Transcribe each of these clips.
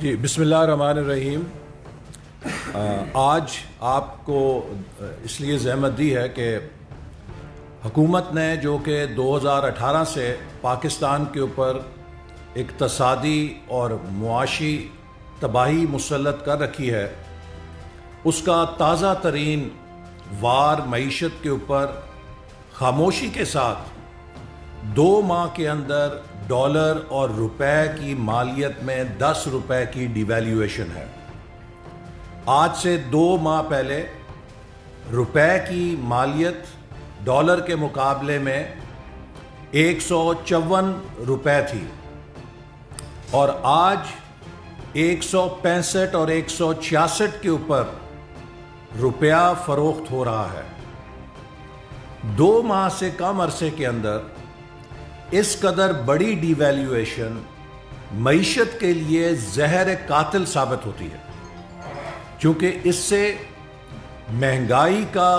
جی بسم اللہ الرحمن الرحیم۔ آج آپ کو اس لیے زحمت دی ہے کہ حکومت نے جو کہ 2018 سے پاکستان کے اوپر اقتصادی اور معاشی تباہی مسلط کر رکھی ہے، اس کا تازہ ترین وار معیشت کے اوپر خاموشی کے ساتھ 2 ماہ کے اندر ڈالر اور روپے کی مالیت میں 10 روپے کی ڈیویلیویشن ہے۔ آج سے 2 ماہ پہلے روپے کی مالیت ڈالر کے مقابلے میں 154 روپے تھی اور آج 165 اور 166 کے اوپر روپیہ فروخت ہو رہا ہے۔ 2 ماہ سے کم عرصے کے اندر اس قدر بڑی ڈیویلیویشن معیشت کے لیے زہر قاتل ثابت ہوتی ہے، کیونکہ اس سے مہنگائی کا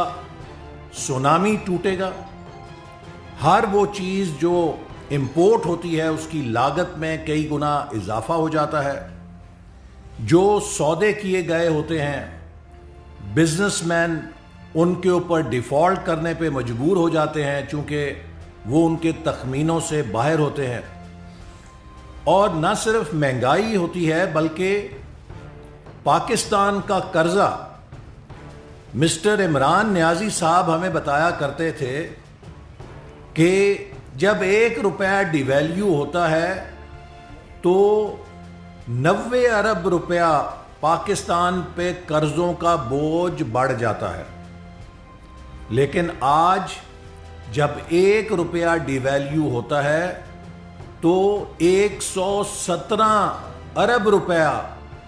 سونامی ٹوٹے گا۔ ہر وہ چیز جو امپورٹ ہوتی ہے اس کی لاگت میں کئی گنا اضافہ ہو جاتا ہے۔ جو سودے کیے گئے ہوتے ہیں، بزنس مین ان کے اوپر ڈیفالٹ کرنے پہ مجبور ہو جاتے ہیں، چونکہ وہ ان کے تخمینوں سے باہر ہوتے ہیں۔ اور نہ صرف مہنگائی ہوتی ہے بلکہ پاکستان کا قرضہ، مسٹر عمران نیازی صاحب ہمیں بتایا کرتے تھے کہ جب 1 روپیہ ڈیویلیو ہوتا ہے تو 90 ارب روپیہ پاکستان پہ قرضوں کا بوجھ بڑھ جاتا ہے۔ لیکن آج جب 1 روپیہ ڈیویلیو ہوتا ہے تو 117 ارب روپیہ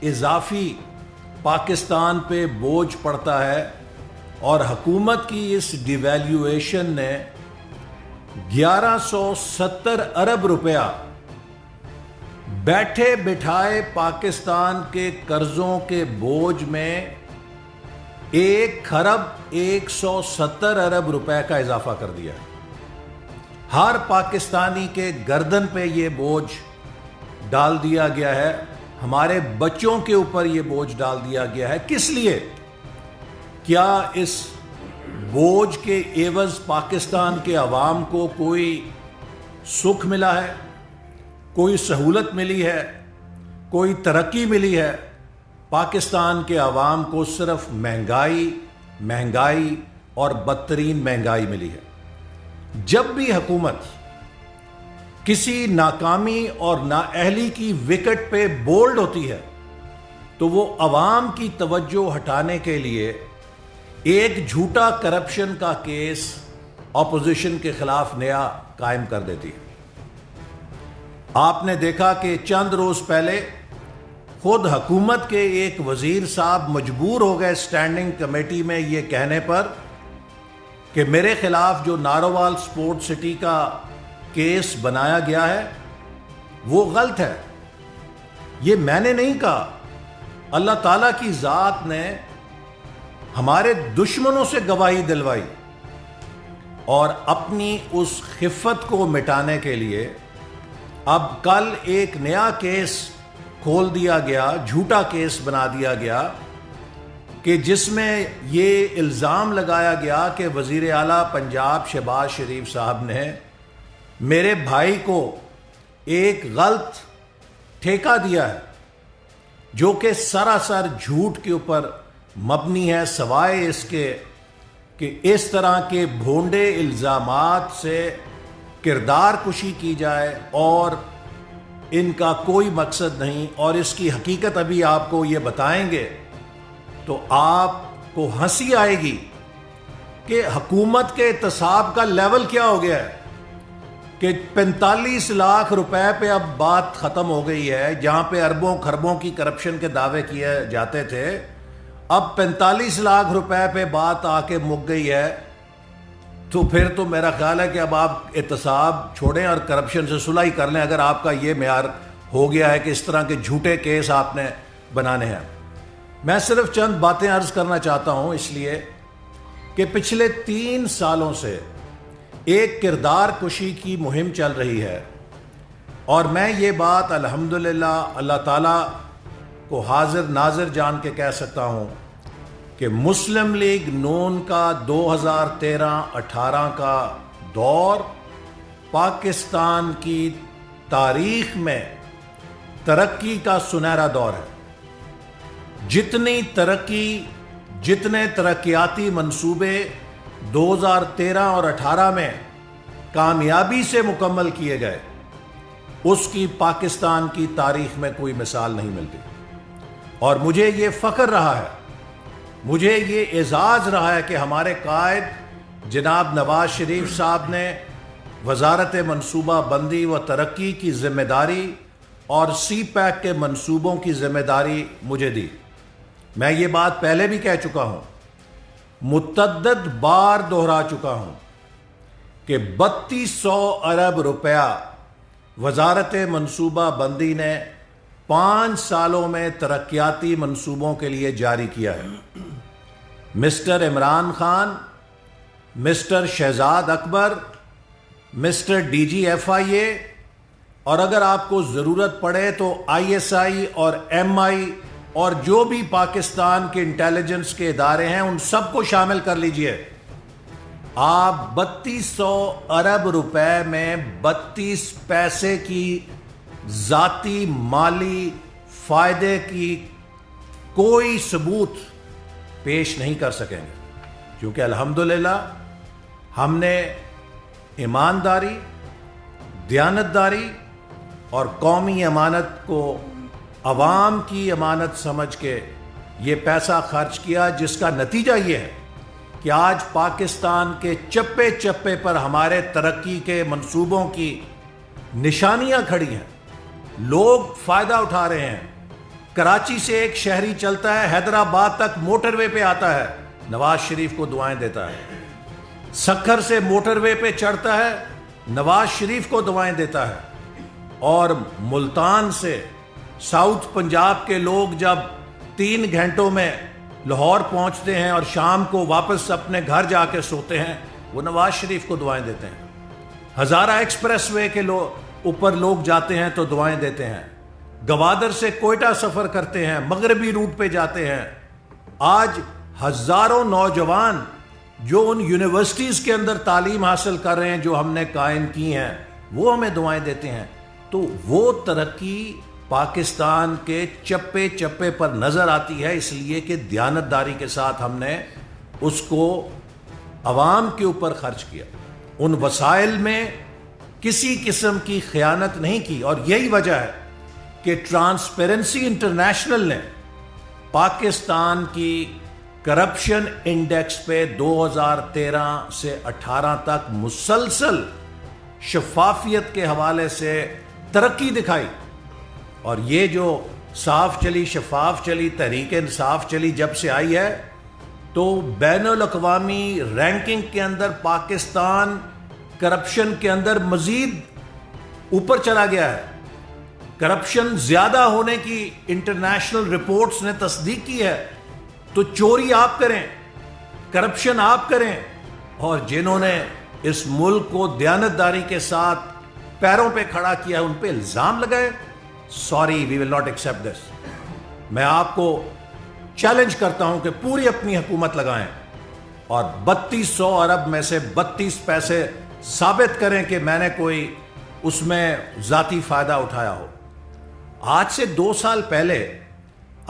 اضافی پاکستان پہ بوجھ پڑتا ہے، اور حکومت کی اس ڈیویلیویشن نے 1170 ارب روپیہ بیٹھے بٹھائے پاکستان کے قرضوں کے بوجھ میں 1,170 ارب روپے کا اضافہ کر دیا ہے۔ ہر پاکستانی کے گردن پہ یہ بوجھ ڈال دیا گیا ہے، ہمارے بچوں کے اوپر یہ بوجھ ڈال دیا گیا ہے۔ کس لیے؟ کیا اس بوجھ کے عوض پاکستان کے عوام کو کوئی سکھ ملا ہے، کوئی سہولت ملی ہے، کوئی ترقی ملی ہے؟ پاکستان کے عوام کو صرف مہنگائی اور بدترین مہنگائی ملی ہے۔ جب بھی حکومت کسی ناکامی اور نااہلی کی وکٹ پہ بولڈ ہوتی ہے تو وہ عوام کی توجہ ہٹانے کے لیے ایک جھوٹا کرپشن کا کیس اپوزیشن کے خلاف نیا قائم کر دیتی ہے۔ آپ نے دیکھا کہ چند روز پہلے خود حکومت کے ایک وزیر صاحب مجبور ہو گئے اسٹینڈنگ کمیٹی میں یہ کہنے پر کہ میرے خلاف جو نارووال سپورٹ سٹی کا کیس بنایا گیا ہے وہ غلط ہے۔ یہ میں نے نہیں کہا، اللہ تعالیٰ کی ذات نے ہمارے دشمنوں سے گواہی دلوائی، اور اپنی اس خفت کو مٹانے کے لیے اب کل ایک نیا کیس کھول دیا گیا، جھوٹا کیس بنا دیا گیا کہ جس میں یہ الزام لگایا گیا کہ وزیر اعلیٰ پنجاب شہباز شریف صاحب نے میرے بھائی کو ایک غلط ٹھیکہ دیا ہے، جو کہ سراسر جھوٹ کے اوپر مبنی ہے، سوائے اس کے کہ اس طرح کے بھونڈے الزامات سے کردار کشی کی جائے اور ان کا کوئی مقصد نہیں۔ اور اس کی حقیقت ابھی آپ کو یہ بتائیں گے تو آپ کو ہنسی آئے گی کہ حکومت کے احتساب کا لیول کیا ہو گیا ہے کہ 45 لاکھ روپے پہ اب بات ختم ہو گئی ہے۔ جہاں پہ اربوں خربوں کی کرپشن کے دعوے کیے جاتے تھے، اب 45 لاکھ روپے پہ بات آ کے مک گئی ہے۔ تو پھر تو میرا خیال ہے کہ اب آپ احتساب چھوڑیں اور کرپشن سے صلح ہی کر لیں، اگر آپ کا یہ معیار ہو گیا ہے کہ اس طرح کے جھوٹے کیس آپ نے بنانے ہیں۔ میں صرف چند باتیں عرض کرنا چاہتا ہوں، اس لیے کہ پچھلے 3 سالوں سے ایک کردار کشی کی مہم چل رہی ہے، اور میں یہ بات الحمدللہ اللہ تعالیٰ کو حاضر ناظر جان کے کہہ سکتا ہوں کہ مسلم لیگ نون کا 2013-18 کا دور پاکستان کی تاریخ میں ترقی کا سنہرا دور ہے. جتنے ترقیاتی منصوبے 2013 اور 18 میں کامیابی سے مکمل کیے گئے اس کی پاکستان کی تاریخ میں کوئی مثال نہیں ملتی. اور مجھے یہ فخر رہا ہے, مجھے یہ اعزاز رہا ہے کہ ہمارے قائد جناب نواز شریف صاحب نے وزارت منصوبہ بندی و ترقی کی ذمہ داری اور سی پیک کے منصوبوں کی ذمہ داری مجھے دی. میں یہ بات پہلے بھی کہہ چکا ہوں, متعدد بار دہرا چکا ہوں کہ 3200 ارب روپیہ وزارت منصوبہ بندی نے 5 سالوں میں ترقیاتی منصوبوں کے لیے جاری کیا ہے. مسٹر عمران خان, مسٹر شہزاد اکبر, مسٹر ڈی جی ایف آئی اے, اور اگر آپ کو ضرورت پڑے تو آئی ایس آئی اور ایم آئی اور جو بھی پاکستان کے انٹیلیجنس کے ادارے ہیں ان سب کو شامل کر لیجئے. آپ 3200 ارب روپے میں 32 پیسے کی ذاتی مالی فائدے کی کوئی ثبوت پیش نہیں کر سکیں گے, کیونکہ الحمدللہ ہم نے ایمانداری, دیانتداری اور قومی امانت کو عوام کی امانت سمجھ کے یہ پیسہ خرچ کیا, جس کا نتیجہ یہ ہے کہ آج پاکستان کے چپے چپے پر ہمارے ترقی کے منصوبوں کی نشانیاں کھڑی ہیں. لوگ فائدہ اٹھا رہے ہیں. کراچی سے ایک شہری چلتا ہے, حیدرآباد تک موٹر وے پہ آتا ہے, نواز شریف کو دعائیں دیتا ہے. سکھر سے موٹر وے پہ چڑھتا ہے, نواز شریف کو دعائیں دیتا ہے. اور ملتان سے ساؤتھ پنجاب کے لوگ جب 3 گھنٹوں میں لاہور پہنچتے ہیں اور شام کو واپس اپنے گھر جا کے سوتے ہیں, وہ نواز شریف کو دعائیں دیتے ہیں. ہزارہ ایکسپریس وے کے اوپر لوگ جاتے ہیں تو دعائیں دیتے ہیں. گوادر سے کوئٹہ سفر کرتے ہیں, مغربی روٹ پہ جاتے ہیں. آج ہزاروں نوجوان جو ان یونیورسٹیز کے اندر تعلیم حاصل کر رہے ہیں جو ہم نے قائم کی ہیں, وہ ہمیں دعائیں دیتے ہیں. تو وہ ترقی پاکستان کے چپے چپے پر نظر آتی ہے, اس لیے کہ دیانتداری کے ساتھ ہم نے اس کو عوام کے اوپر خرچ کیا. ان وسائل میں کسی قسم کی خیانت نہیں کی. اور یہی وجہ ہے کہ ٹرانسپیرنسی انٹرنیشنل نے پاکستان کی کرپشن انڈیکس پہ 2013 سے 18 تک مسلسل شفافیت کے حوالے سے ترقی دکھائی. اور یہ جو صاف چلی, شفاف چلی, تحریک انصاف چلی, جب سے آئی ہے تو بین الاقوامی رینکنگ کے اندر پاکستان کرپشن کے اندر مزید اوپر چلا گیا ہے. کرپشن زیادہ ہونے کی انٹرنیشنل رپورٹس نے تصدیق کی ہے. تو چوری آپ کریں, کرپشن آپ کریں, اور جنہوں نے اس ملک کو دیانتداری کے ساتھ پیروں پہ کھڑا کیا ان پہ الزام لگائے. Sorry, we will not accept this. میں آپ کو چیلنج کرتا ہوں کہ پوری اپنی حکومت لگائیں اور 3200 ارب میں سے 32 پیسے ثابت کریں کہ میں نے کوئی اس میں ذاتی فائدہ اٹھایا ہو. آج سے 2 سال پہلے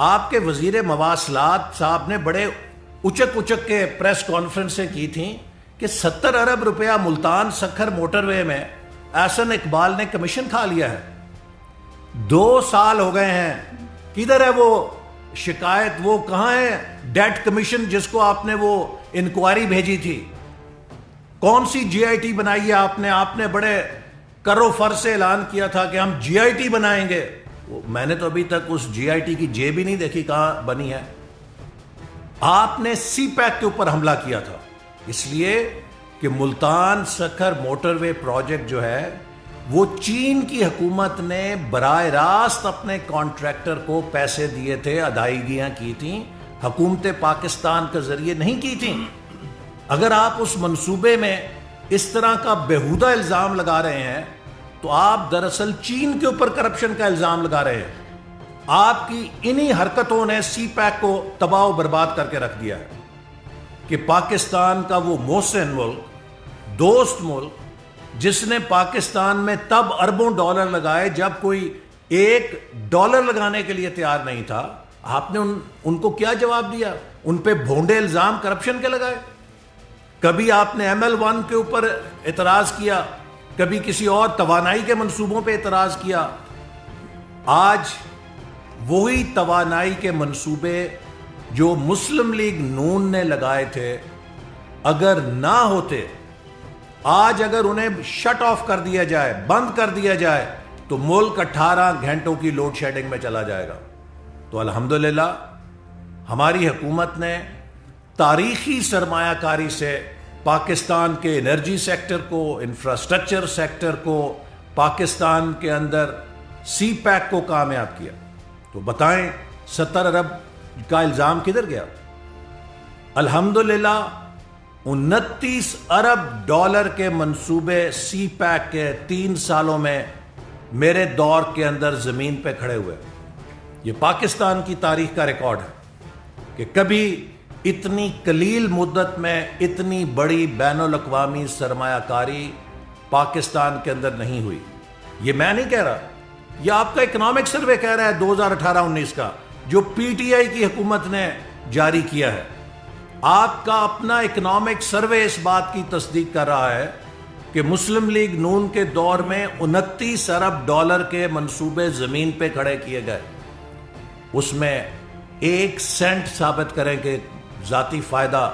آپ کے وزیر مواصلات صاحب نے بڑے اچک کے پریس کانفرنسیں کی تھیں کہ 70 ارب روپیہ ملتان سکھر موٹر وے میں احسن اقبال نے کمیشن کھا لیا ہے. 2 سال ہو گئے ہیں, کدھر ہے وہ شکایت, وہ کہاں ہے ڈیٹ کمیشن جس کو آپ نے وہ انکوائری بھیجی تھی؟ کون سی جی آئی ٹی بنائی ہے آپ نے؟ آپ نے بڑے کرو فر سے اعلان کیا تھا کہ ہم جی آئی ٹی بنائیں گے. میں نے تو ابھی تک اس جی آئی ٹی کی جے بھی نہیں دیکھی کہاں بنی ہے. آپ نے سی پیک کے اوپر حملہ کیا تھا اس لیے کہ ملتان سکھر موٹر وے پروجیکٹ جو ہے وہ چین کی حکومت نے براہ راست اپنے کانٹریکٹر کو پیسے دیے تھے, ادائیگیاں کی تھیں, حکومت پاکستان کے ذریعے نہیں کی تھیں. اگر آپ اس منصوبے میں اس طرح کا بیہودہ الزام لگا رہے ہیں تو آپ دراصل چین کے اوپر کرپشن کا الزام لگا رہے ہیں. آپ کی انہی حرکتوں نے سی پیک کو تباہ و برباد کر کے رکھ دیا ہے کہ پاکستان کا وہ محسن ملک، دوست ملک، جس نے پاکستان میں تب اربوں ڈالر لگائے جب کوئی $1 لگانے کے لیے تیار نہیں تھا، آپ نے ان کو کیا جواب دیا؟ ان پہ بھونڈے الزام کرپشن کے لگائے۔ کبھی آپ نے ML1 کے اوپر اعتراض کیا، کبھی کسی اور توانائی کے منصوبوں پہ اعتراض کیا۔ آج وہی توانائی کے منصوبے جو مسلم لیگ نون نے لگائے تھے، اگر نہ ہوتے، آج اگر انہیں شٹ آف کر دیا جائے، بند کر دیا جائے، تو ملک 18 گھنٹوں کی لوڈ شیڈنگ میں چلا جائے گا۔ تو الحمدللہ ہماری حکومت نے تاریخی سرمایہ کاری سے پاکستان کے انرجی سیکٹر کو، انفراسٹرکچر سیکٹر کو، پاکستان کے اندر سی پیک کو کامیاب کیا۔ تو بتائیں 70 ارب کا الزام کدھر گیا؟ الحمدللہ 29 ارب ڈالر کے منصوبے سی پیک کے 3 سالوں میں میرے دور کے اندر زمین پہ کھڑے ہوئے۔ یہ پاکستان کی تاریخ کا ریکارڈ ہے کہ کبھی اتنی قلیل مدت میں اتنی بڑی بین الاقوامی سرمایہ کاری پاکستان کے اندر نہیں ہوئی۔ یہ میں نہیں کہہ رہا، یہ آپ کا اکنامک سروے کہہ رہا ہے 2018-19 کا، جو PTI کی حکومت نے جاری کیا ہے۔ آپ کا اپنا اکنامک سروے اس بات کی تصدیق کر رہا ہے کہ مسلم لیگ نون کے دور میں 29 ارب ڈالر کے منصوبے زمین پہ کھڑے کیے گئے، اس میں 1 سینٹ ثابت کریں کہ ذاتی فائدہ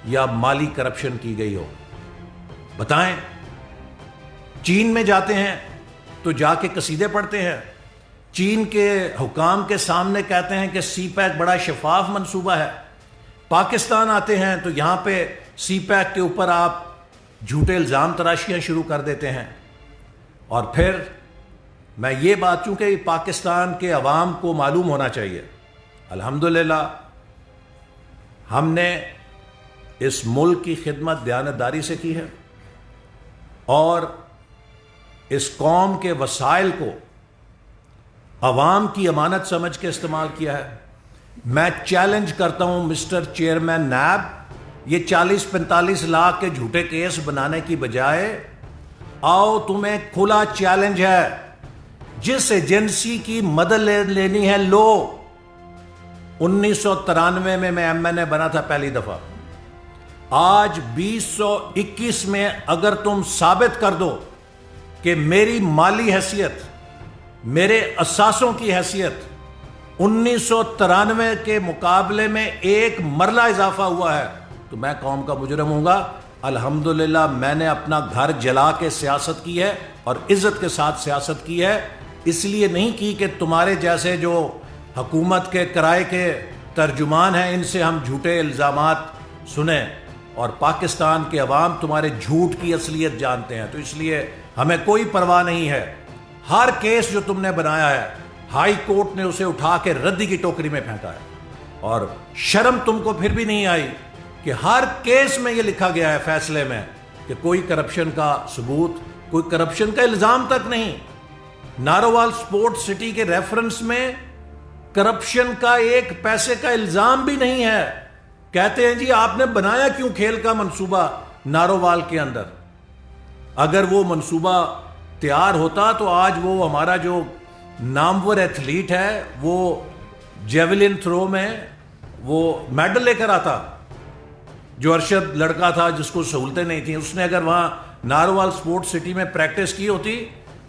یا مالی کرپشن کی گئی ہو۔ بتائیں، چین میں جاتے ہیں تو جا کے قصیدے پڑھتے ہیں، چین کے حکام کے سامنے کہتے ہیں کہ سی پیک بڑا شفاف منصوبہ ہے۔ پاکستان آتے ہیں تو یہاں پہ سی پیک کے اوپر آپ جھوٹے الزام تراشیاں شروع کر دیتے ہیں۔ اور پھر میں یہ بات، چونکہ پاکستان کے عوام کو معلوم ہونا چاہیے، الحمدللہ ہم نے اس ملک کی خدمت دیانتداری سے کی ہے اور اس قوم کے وسائل کو عوام کی امانت سمجھ کے استعمال کیا ہے۔ میں چیلنج کرتا ہوں مسٹر چیئرمین نیب، یہ 40-45 لاکھ کے جھوٹے کیس بنانے کی بجائے آؤ تمہیں کھلا چیلنج ہے، جس ایجنسی کی مدد لینی ہے لو۔ 1993 میں MNA بنا تھا پہلی دفعہ، آج 2021 میں اگر تم ثابت کر دو کہ میری مالی حیثیت، میرے اثاثوں کی حیثیت 1993 کے مقابلے میں 1 مرلہ اضافہ ہوا ہے، تو میں قوم کا مجرم ہوں گا۔ الحمدللہ میں نے اپنا گھر جلا کے سیاست کی ہے اور عزت کے ساتھ سیاست کی ہے، اس لیے نہیں کی کہ تمہارے جیسے جو حکومت کے کرائے کے ترجمان ہیں ان سے ہم جھوٹے الزامات سنیں، اور پاکستان کے عوام تمہارے جھوٹ کی اصلیت جانتے ہیں، تو اس لیے ہمیں کوئی پرواہ نہیں ہے۔ ہر کیس جو تم نے بنایا ہے ہائی کورٹ نے اسے اٹھا کے ردی کی ٹوکری میں پھینکا ہے، اور شرم تم کو پھر بھی نہیں آئی کہ ہر کیس میں یہ لکھا گیا ہے فیصلے میں کہ کوئی کرپشن کا ثبوت، کوئی کرپشن کا الزام تک نہیں۔ نارووال سپورٹ سٹی کے ریفرنس میں کرپشن کا 1 پیسے کا الزام بھی نہیں ہے۔ کہتے ہیں جی آپ نے بنایا کیوں کھیل کا منصوبہ نارووال کے اندر؟ اگر وہ منصوبہ تیار ہوتا تو آج وہ ہمارا جو نامور ایتھلیٹ ہے وہ جیولن تھرو میں وہ میڈل لے کر آتا، جو ارشد لڑکا تھا جس کو سہولتیں نہیں تھیں، اس نے اگر وہاں نارووال سپورٹ سٹی میں پریکٹس کی ہوتی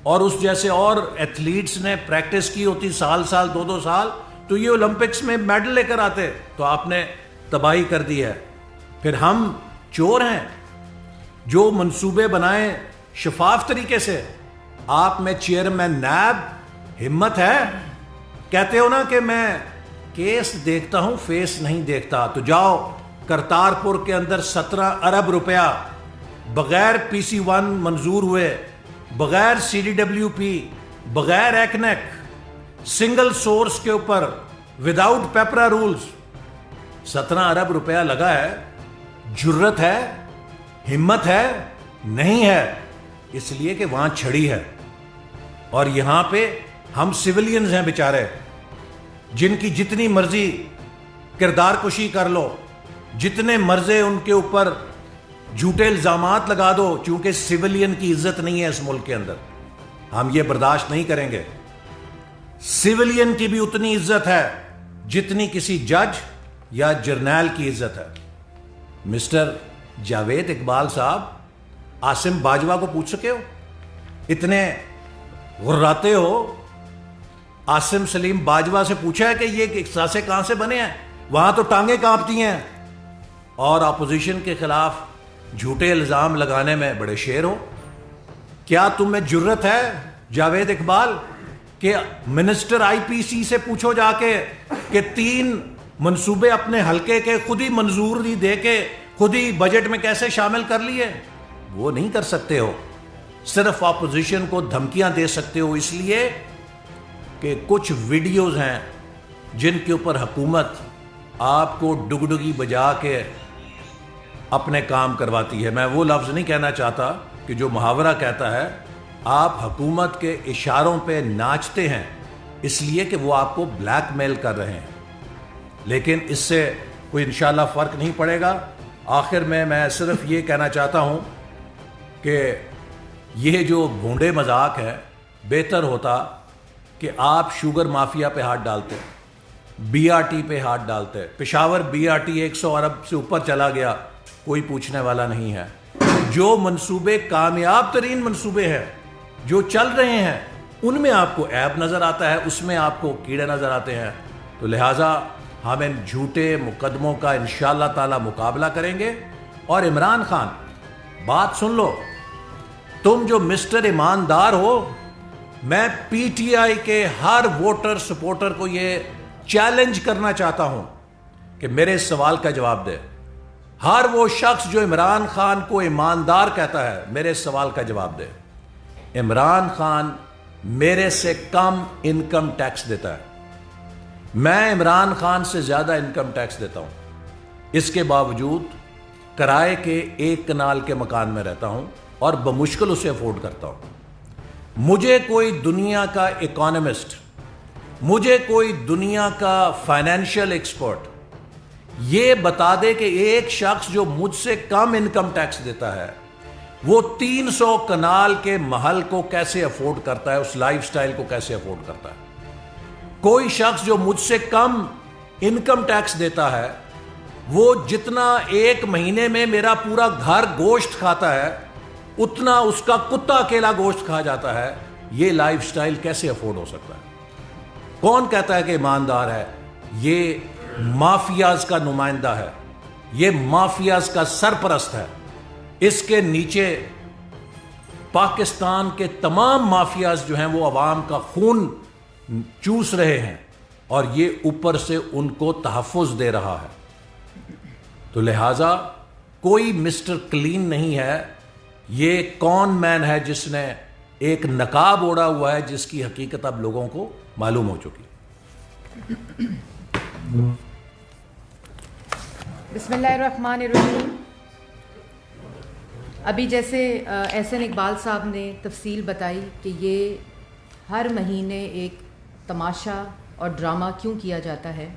اور اس جیسے اور ایتھلیٹس نے پریکٹس کی ہوتی سال 2 سال، تو یہ اولمپکس میں میڈل لے کر آتے۔ تو آپ نے تباہی کر دی ہے۔ پھر ہم چور ہیں جو منصوبے بنائیں شفاف طریقے سے؟ آپ میں چیئرمین نیب ہمت ہے؟ کہتے ہو نا کہ میں کیس دیکھتا ہوں فیس نہیں دیکھتا، تو جاؤ کرتارپور کے اندر 17 ارب روپیہ بغیر PC1 منظور ہوئے، بغیر CDWP، بغیر ایکنیک، سنگل سورس کے اوپر وداؤٹ پیپرا رولز 17 ارب روپیہ لگا ہے۔ جرت ہے، ہمت ہے؟ نہیں ہے، اس لیے کہ وہاں چھڑی ہے اور یہاں پہ ہم سویلینز ہیں بیچارے، جن کی جتنی مرضی کردار کشی کر لو, جتنے مرضے ان کے اوپر جھوٹے الزامات لگا دو, چونکہ سویلین کی عزت نہیں ہے اس ملک کے اندر, ہم یہ برداشت نہیں کریں گے. سویلین کی بھی اتنی عزت ہے جتنی کسی جج یا جرنیل کی عزت ہے. مسٹر جاوید اقبال صاحب, عاصم باجوہ کو پوچھ سکے ہو؟ اتنے غراتے ہو, عاصم سلیم باجوہ سے پوچھا ہے کہ یہ ساسے کہاں سے بنے ہیں؟ وہاں تو ٹانگیں کانپتی ہیں. اور اپوزیشن کے خلاف جھوٹے الزام لگانے میں بڑے شیر ہو. کیا تم میں جرت ہے جاوید اقبال کہ منسٹر آئی پی سی سے پوچھو جا کے کہ 3 منصوبے اپنے حلقے کے خود ہی منظوری دے کے خود ہی بجٹ میں کیسے شامل کر لیے؟ وہ نہیں کر سکتے ہو. صرف اپوزیشن کو دھمکیاں دے سکتے ہو, اس لیے کہ کچھ ویڈیوز ہیں جن کے اوپر حکومت آپ کو ڈگڈگی بجا کے اپنے کام کرواتی ہے. میں وہ لفظ نہیں کہنا چاہتا کہ جو محاورہ کہتا ہے آپ حکومت کے اشاروں پہ ناچتے ہیں اس لیے کہ وہ آپ کو بلیک میل کر رہے ہیں, لیکن اس سے کوئی انشاءاللہ فرق نہیں پڑے گا. آخر میں صرف یہ کہنا چاہتا ہوں کہ یہ جو بھونڈے مذاق ہے, بہتر ہوتا کہ آپ شوگر مافیا پہ ہاتھ ڈالتے, بی آر ٹی پہ ہاتھ ڈالتے. پشاور بی آر ٹی 100 ارب سے اوپر چلا گیا, کوئی پوچھنے والا نہیں ہے. جو منصوبے کامیاب ترین منصوبے ہیں جو چل رہے ہیں ان میں آپ کو عیب نظر آتا ہے, اس میں آپ کو کیڑے نظر آتے ہیں. تو لہٰذا ہم ان جھوٹے مقدموں کا انشاءاللہ تعالی مقابلہ کریں گے. اور عمران خان, بات سن لو, تم جو مسٹر ایماندار ہو, میں پی ٹی آئی کے ہر ووٹر سپورٹر کو یہ چیلنج کرنا چاہتا ہوں کہ میرے اس سوال کا جواب دے. ہر وہ شخص جو عمران خان کو ایماندار کہتا ہے, میرے اس سوال کا جواب دے. عمران خان میرے سے کم انکم ٹیکس دیتا ہے, میں عمران خان سے زیادہ انکم ٹیکس دیتا ہوں. اس کے باوجود کرائے کے 1 کنال کے مکان میں رہتا ہوں اور بمشکل اسے افورڈ کرتا ہوں. مجھے کوئی دنیا کا اکانومسٹ, مجھے کوئی دنیا کا فائنینشیل ایکسپرٹ یہ بتا دے کہ ایک شخص جو مجھ سے کم انکم ٹیکس دیتا ہے وہ 300 کنال کے محل کو کیسے افورڈ کرتا ہے, اس لائف سٹائل کو کیسے افورڈ کرتا ہے. کوئی شخص جو مجھ سے کم انکم ٹیکس دیتا ہے وہ جتنا 1 مہینے میں میرا پورا گھر گوشت کھاتا ہے اتنا اس کا کتا اکیلا گوشت کھا جاتا ہے. یہ لائف سٹائل کیسے افورڈ ہو سکتا ہے؟ کون کہتا ہے کہ ایماندار ہے؟ یہ مافیاز کا نمائندہ ہے, یہ مافیاز کا سرپرست ہے. اس کے نیچے پاکستان کے تمام مافیاز جو ہیں وہ عوام کا خون چوس رہے ہیں اور یہ اوپر سے ان کو تحفظ دے رہا ہے. تو لہٰذا کوئی مسٹر کلین نہیں ہے. یہ کون مین ہے جس نے ایک نقاب اوڑا ہوا ہے جس کی حقیقت اب لوگوں کو معلوم ہو چکی. بسم اللہ الرحمن الرحیم. ابھی جیسے احسن اقبال صاحب نے تفصیل بتائی کہ یہ ہر مہینے ایک تماشا اور ڈرامہ کیوں کیا جاتا ہے,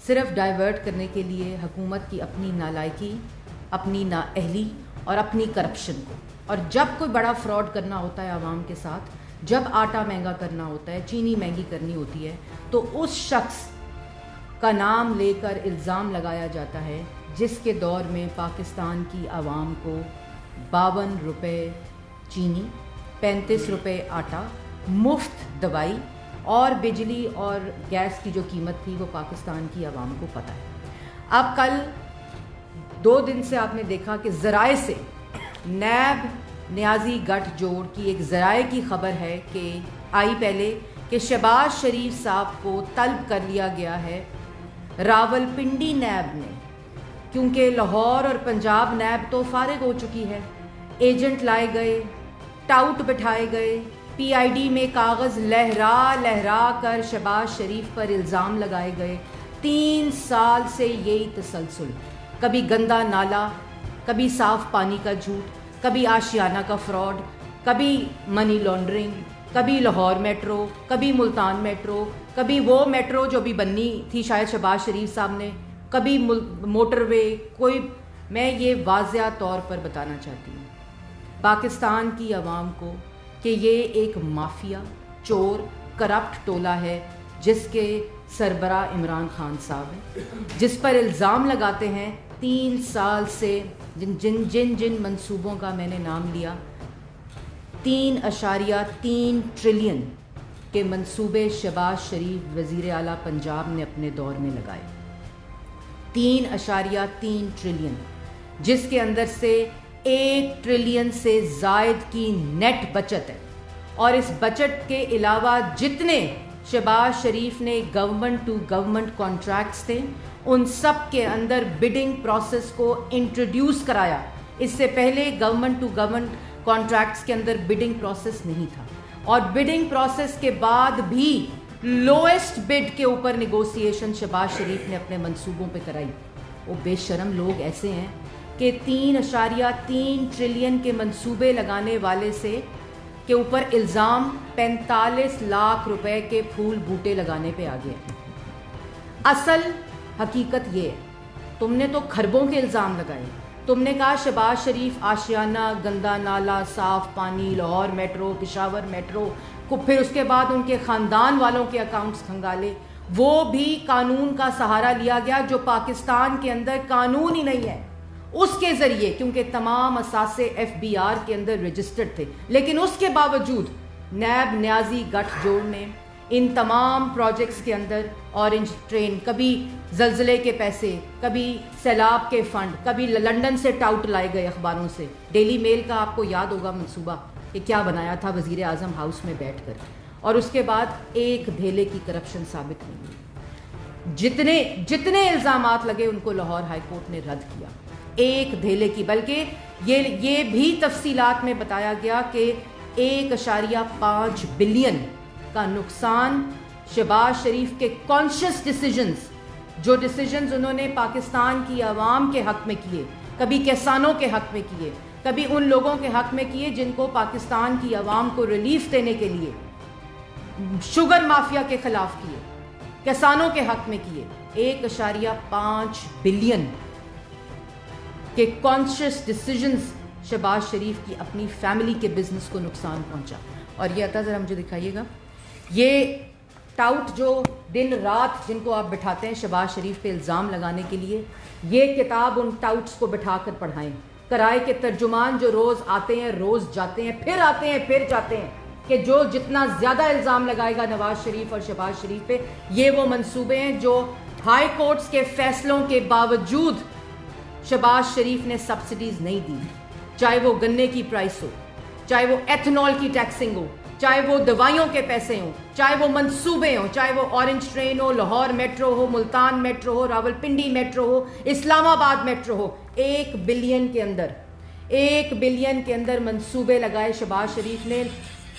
صرف ڈائیورٹ کرنے کے لیے حکومت کی اپنی نالائکی, اپنی نااہلی اور اپنی کرپشن کو. اور جب کوئی بڑا فراڈ کرنا ہوتا ہے عوام کے ساتھ, جب آٹا مہنگا کرنا ہوتا ہے, چینی مہنگی کرنی ہوتی ہے, تو اس شخص کا نام لے کر الزام لگایا جاتا ہے جس کے دور میں پاکستان کی عوام کو 52 روپے چینی, 35 روپے آٹا, مفت دوائی اور بجلی اور گیس کی جو قیمت تھی وہ پاکستان کی عوام کو پتہ ہے. اب کل 2 دن سے آپ نے دیکھا کہ ذرائع سے نیب نیازی گٹھ جوڑ کی ایک ذرائع کی خبر ہے کہ آئی پہلے کہ شہباز شریف صاحب کو طلب کر لیا گیا ہے راول پنڈی نیب نے, کیونکہ لاہور اور پنجاب نیب تو فارغ ہو چکی ہے. ایجنٹ لائے گئے, ٹاؤٹ بٹھائے گئے, پی آئی ڈی میں کاغذ لہرا لہرا کر شہباز شریف پر الزام لگائے گئے. 3 سال سے یہی تسلسل, کبھی گندا نالا, کبھی صاف پانی کا جھوٹ, کبھی آشیانہ کا فراڈ, کبھی منی لانڈرنگ, کبھی لاہور میٹرو، کبھی ملتان میٹرو، کبھی وہ میٹرو جو بھی بننی تھی شاید شہباز شریف صاحب نے، کبھی موٹر وے، کوئی. میں یہ واضح طور پر بتانا چاہتی ہوں پاکستان کی عوام کو کہ یہ ایک مافیا، چور، کرپٹ ٹولہ ہے جس کے سربراہ عمران خان صاحب ہیں، جس پر الزام لگاتے ہیں 3 سال سے جن منصوبوں کا میں نے نام لیا، 3.3 ٹریلین کے منصوبے شہباز شریف وزیر اعلیٰ پنجاب نے اپنے دور میں لگائے. 3.3 ٹریلین، جس کے اندر سے 1 ٹریلین سے زائد کی نیٹ بچت ہے. اور اس بچت کے علاوہ جتنے شہباز شریف نے گورنمنٹ ٹو گورنمنٹ کانٹریکٹس تھے ان سب کے اندر بڈنگ پروسیس کو انٹروڈیوس کرایا. اس سے پہلے گورنمنٹ ٹو گورنمنٹ کانٹریکٹس کے اندر بڈنگ پروسیس نہیں تھا، اور بڈنگ پروسیس کے بعد بھی لوئسٹ بڈ کے اوپر نیگوسیشن شہباز شریف نے اپنے منصوبوں پہ کرائی. وہ بے شرم لوگ ایسے ہیں کہ 3.3 ٹریلین کے منصوبے لگانے والے سے کے اوپر الزام 45 لاکھ روپے کے پھول بوٹے لگانے پہ آ گئے. اصل حقیقت یہ ہے تم نے تو کھربوں کے الزام لگائے. تم نے کہا شہباز شریف آشیانہ، گندا نالا، صاف پانی، لاہور میٹرو، پشاور میٹرو کو، پھر اس کے بعد ان کے خاندان والوں کے اکاؤنٹس کھنگالے. وہ بھی قانون کا سہارا لیا گیا جو پاکستان کے اندر قانون ہی نہیں ہے. اس کے ذریعے، کیونکہ تمام اثاثے FBR کے اندر رجسٹرڈ تھے، لیکن اس کے باوجود نیب نیازی گٹھ جوڑ نے ان تمام پروجیکٹس کے اندر اورنج ٹرین، کبھی زلزلے کے پیسے، کبھی سیلاب کے فنڈ، کبھی لنڈن سے ٹاؤٹ لائے گئے اخباروں سے. ڈیلی میل کا آپ کو یاد ہوگا منصوبہ کہ کیا بنایا تھا وزیر اعظم ہاؤس میں بیٹھ کر، اور اس کے بعد ایک دھیلے کی کرپشن ثابت نہیں ہوئی. جتنے الزامات لگے ان کو لاہور ہائی کورٹ نے رد کیا، ایک دھیلے کی. بلکہ یہ بھی تفصیلات میں بتایا گیا کہ 1.5 بلین کا نقصان شہباز شریف کے کانشیس ڈیسیجنز، جو ڈیسیجنز انہوں نے پاکستان کی عوام کے حق میں کیے، کبھی کسانوں کے حق میں کیے، کبھی ان لوگوں کے حق میں کیے جن کو پاکستان کی عوام کو ریلیف دینے کے لیے، شوگر مافیا کے خلاف کیے، کسانوں کے حق میں کیے. 1.5 بلین کہ کانشیس ڈیسیجنز شہباز شریف کی اپنی فیملی کے بزنس کو نقصان پہنچا. اور یہ عطا ذرا مجھے دکھائیے گا، یہ ٹاؤٹ جو دن رات جن کو آپ بٹھاتے ہیں شہباز شریف پہ الزام لگانے کے لیے، یہ کتاب ان ٹاؤٹس کو بٹھا کر پڑھائیں. کرائے کے ترجمان جو روز آتے ہیں، روز جاتے ہیں، پھر آتے ہیں، پھر جاتے ہیں، کہ جو جتنا زیادہ الزام لگائے گا نواز شریف اور شہباز شریف پہ، یہ وہ منصوبے ہیں جو ہائی کورٹس کے فیصلوں کے باوجود شہباز شریف نے سبسڈیز نہیں دی. چاہے وہ گنے کی پرائس ہو، چاہے وہ ایتھنول کی ٹیکسنگ ہو، چاہے وہ دوائیوں کے پیسے ہوں، چاہے وہ منصوبے ہوں، چاہے وہ اورنج ٹرین ہو، لاہور میٹرو ہو، ملتان میٹرو ہو، راولپنڈی میٹرو ہو، اسلام آباد میٹرو ہو. 1 بلین کے اندر منصوبے لگائے شہباز شریف نے.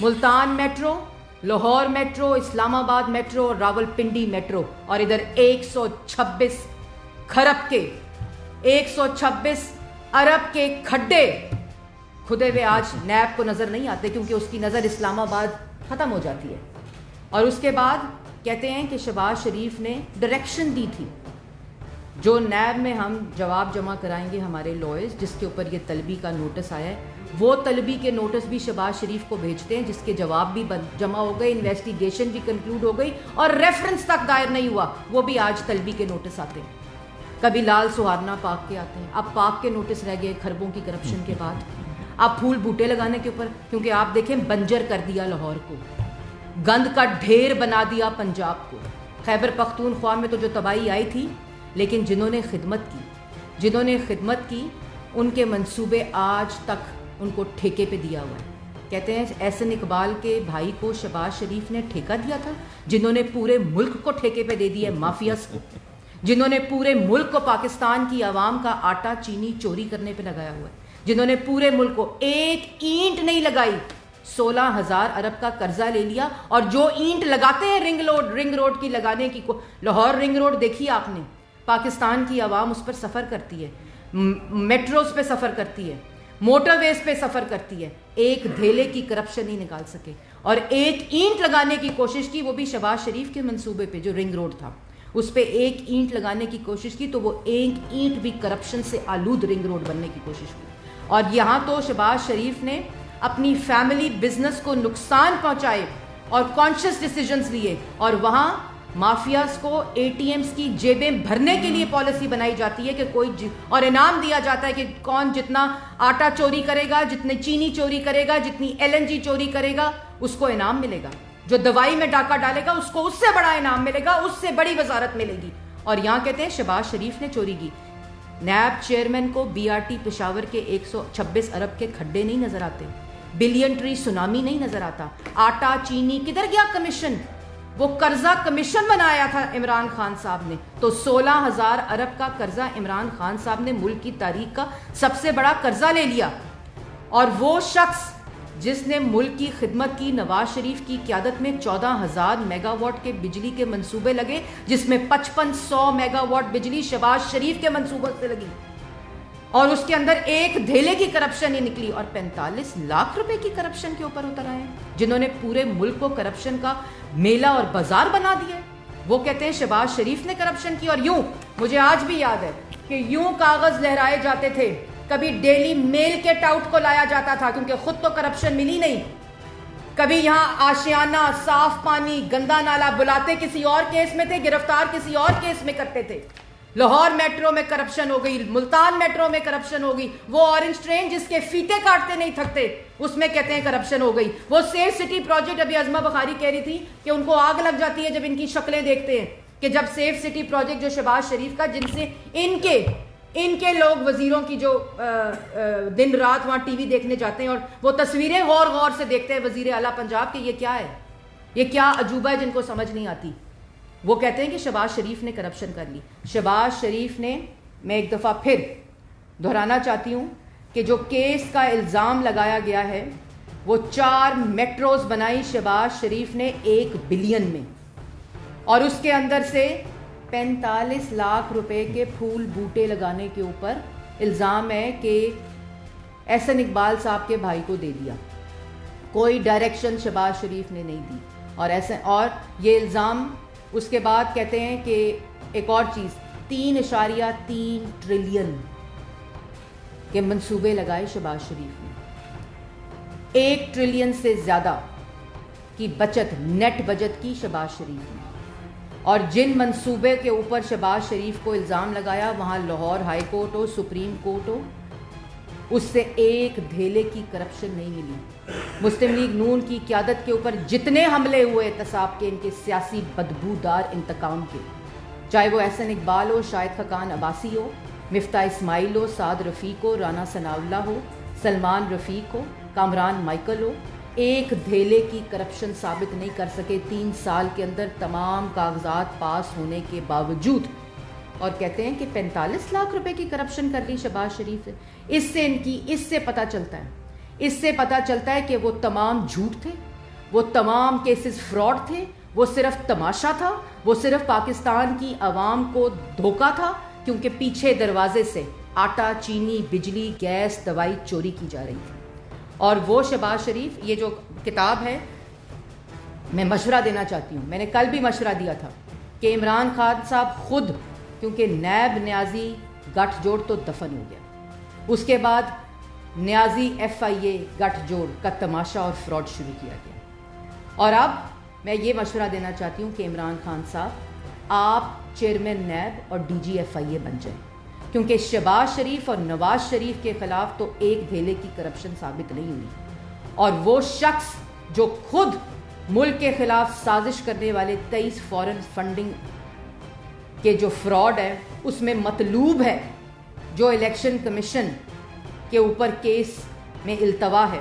ملتان میٹرو، لاہور میٹرو، اسلام آباد میٹرو اور راولپنڈی میٹرو. اور ادھر 126 کھرب کے 126 ارب کے کھڈے کھدے ہوئے آج نیب کو نظر نہیں آتے، کیونکہ اس کی نظر اسلام آباد ختم ہو جاتی ہے. اور اس کے بعد کہتے ہیں کہ شہباز شریف نے ڈائریکشن دی تھی، جو نیب میں ہم جواب جمع کرائیں گے ہمارے لائرز، جس کے اوپر یہ طلبی کا نوٹس آیا ہے، وہ طلبی کے نوٹس بھی شہباز شریف کو بھیجتے ہیں، جس کے جواب بھی جمع ہو گئے، انویسٹیگیشن بھی کنکلوڈ ہو گئی، اور ریفرنس تک دائر نہیں ہوا، وہ بھی آج طلبی کے نوٹس آتے ہیں. کبھی لال سہارنا پاک کے آتے ہیں، اب پاک کے نوٹس رہ گئے کھربوں کی کرپشن کے بعد. اب پھول بوٹے لگانے کے اوپر، کیونکہ آپ دیکھیں بنجر کر دیا لاہور کو، گند کا ڈھیر بنا دیا پنجاب کو. خیبر پختونخوا میں تو جو تباہی آئی تھی، لیکن جنہوں نے خدمت کی ان کے منصوبے آج تک ان کو ٹھیکے پہ دیا ہوا ہے. کہتے ہیں احسن اقبال کے بھائی کو شہباز شریف نے ٹھیکہ دیا تھا، جنہوں نے پورے ملک کو ٹھیکے پہ دے دیا مافیاز کو، جنہوں نے پورے ملک کو پاکستان کی عوام کا آٹا چینی چوری کرنے پہ لگایا ہوا ہے، جنہوں نے پورے ملک کو ایک اینٹ نہیں لگائی، 16,000 ارب کا قرضہ لے لیا. اور جو اینٹ لگاتے ہیں رنگ روڈ کی لگانے کی، لاہور رنگ روڈ دیکھی آپ نے، پاکستان کی عوام اس پر سفر کرتی ہے، میٹروز پہ سفر کرتی ہے، موٹر ویز پہ سفر کرتی ہے, ایک دھیلے کی کرپشن نہیں نکال سکے. اور ایک اینٹ لگانے کی کوشش کی, وہ بھی شہباز شریف کے منصوبے پہ جو رنگ روڈ تھا, اس پہ ایک اینٹ لگانے کی کوشش کی تو وہ ایک اینٹ بھی کرپشن سے آلود رنگ روڈ بننے کی کوشش کی. اور یہاں تو شہباز شریف نے اپنی فیملی بزنس کو نقصان پہنچائے اور کانشیس ڈیسیجنز لیے, اور وہاں مافیاز کو اے ٹی ایمز کی جیبیں بھرنے کے لیے پالیسی بنائی جاتی ہے کہ کوئی اور انعام دیا جاتا ہے کہ کون جتنا آٹا چوری کرے گا, جتنی چینی چوری کرے گا, جتنی LNG چوری کرے گا, اس کو انعام ملے گا. جو دوائی میں ڈاکہ ڈالے گا اس کو اس سے بڑا انعام ملے گا, اس سے بڑی وزارت ملے گی. اور یہاں کہتے ہیں شہباز شریف نے چوری کی. نیب چیئرمین کو BRT پشاور کے 126 ارب کے کھڈے نہیں نظر آتے, بلین ٹری سونامی نہیں نظر آتا, آٹا چینی کدھر گیا کمیشن؟ وہ قرضہ کمیشن بنایا تھا عمران خان صاحب نے, تو 16,000 ارب کا قرضہ عمران خان صاحب نے ملک کی تاریخ کا سب سے بڑا قرضہ لے لیا. اور وہ شخص جس نے ملک کی خدمت کی, نواز شریف کی قیادت میں 14,000 میگا واٹ کے بجلی کے منصوبے لگے, جس میں 5500 میگا واٹ بجلی شہباز شریف کے منصوبوں سے لگی, اور اس کے اندر ایک دھیلے کی کرپشن ہی نکلی. اور 45 لاکھ روپے کی کرپشن کے اوپر اتر آئے, جنہوں نے پورے ملک کو کرپشن کا میلہ اور بازار بنا دیا. وہ کہتے ہیں شہباز شریف نے کرپشن کی. اور یوں مجھے آج بھی یاد ہے کہ یوں کاغذ لہرائے جاتے تھے, کبھی ڈیلی میل کے ٹاؤٹ کو لایا جاتا تھا کیونکہ خود تو کرپشن ملی نہیں, کبھی یہاں آشیانہ, صاف پانی, گندا نالا بلاتے کسی اور کیس میں تھے, گرفتار کسی اور کیس میں کرتے تھے. لاہور میٹرو میں کرپشن ہو گئی, ملتان میٹرو میں کرپشن ہو گئی, وہ اورنج ٹرین جس کے فیتے کاٹتے نہیں تھکتے اس میں کہتے ہیں کرپشن ہو گئی. وہ سیف سٹی پروجیکٹ, ابھی عظمہ بخاری کہہ رہی تھی کہ ان کو آگ لگ جاتی ہے جب ان کی شکلیں دیکھتے ہیں, کہ جب سیف سٹی پروجیکٹ جو شہباز شریف کا, جن سے ان کے لوگ وزیروں کی جو دن رات وہاں ٹی وی دیکھنے جاتے ہیں اور وہ تصویریں غور سے دیکھتے ہیں وزیر اعلیٰ پنجاب کہ یہ کیا ہے, یہ کیا عجوبہ ہے جن کو سمجھ نہیں آتی. وہ کہتے ہیں کہ شہباز شریف نے کرپشن کر لی. شہباز شریف نے, میں ایک دفعہ پھر دہرانا چاہتی ہوں کہ جو کیس کا الزام لگایا گیا ہے, وہ 4 میٹروز بنائی شہباز شریف نے 1 بلین میں, اور اس کے اندر سے 45 لاکھ روپے کے پھول بوٹے لگانے کے اوپر الزام ہے کہ احسن اقبال صاحب کے بھائی کو دے دیا. کوئی ڈائریکشن شہباز شریف نے نہیں دی. اور یہ الزام اس کے بعد کہتے ہیں کہ ایک اور چیز, 3.3 ٹریلین کے منصوبے لگائے شہباز شریف نے, 1 ٹریلین سے زیادہ کی بچت, نیٹ بچت کی شہباز شریف نے. اور جن منصوبے کے اوپر شہباز شریف کو الزام لگایا, وہاں لاہور ہائی کورٹ ہو, سپریم کورٹ ہو, اس سے ایک دھیلے کی کرپشن نہیں ملی. مسلم لیگ نون کی قیادت کے اوپر جتنے حملے ہوئے احتساب کے, ان کے سیاسی بدبودار انتقام کے, چاہے وہ احسن اقبال ہو, شاہد خاقان عباسی ہو, مفتاح اسماعیل ہو, سعد رفیق ہو, رانا ثناء اللہ ہو, سلمان رفیق ہو, کامران مائیکل ہو, ایک دھیلے کی کرپشن ثابت نہیں کر سکے 3 سال کے اندر تمام کاغذات پاس ہونے کے باوجود. اور کہتے ہیں کہ 45 لاکھ روپے کی کرپشن کر لی شہباز شریف ہے. اس سے پتہ چلتا ہے کہ وہ تمام جھوٹ تھے, وہ تمام کیسز فراڈ تھے, وہ صرف تماشا تھا, وہ صرف پاکستان کی عوام کو دھوکہ تھا, کیونکہ پیچھے دروازے سے آٹا, چینی, بجلی, گیس, دوائی چوری کی جا رہی تھی. اور وہ شہباز شریف, یہ جو کتاب ہے, میں مشورہ دینا چاہتی ہوں, میں نے کل بھی مشورہ دیا تھا کہ عمران خان صاحب خود, کیونکہ نیب نیازی گٹھ جوڑ تو دفن ہو گیا, اس کے بعد نیازی FIA گٹھ جوڑ کا تماشا اور فراڈ شروع کیا گیا, اور اب میں یہ مشورہ دینا چاہتی ہوں کہ عمران خان صاحب آپ چیئرمین نیب اور DG FIA بن جائیں, کیونکہ شہباز شریف اور نواز شریف کے خلاف تو ایک دھیلے کی کرپشن ثابت نہیں ہوئی. اور وہ شخص جو خود ملک کے خلاف سازش کرنے والے 23 فارن فنڈنگ کے جو فراڈ ہے, اس میں مطلوب ہے جو الیکشن کمیشن کے اوپر کیس میں التوا ہے,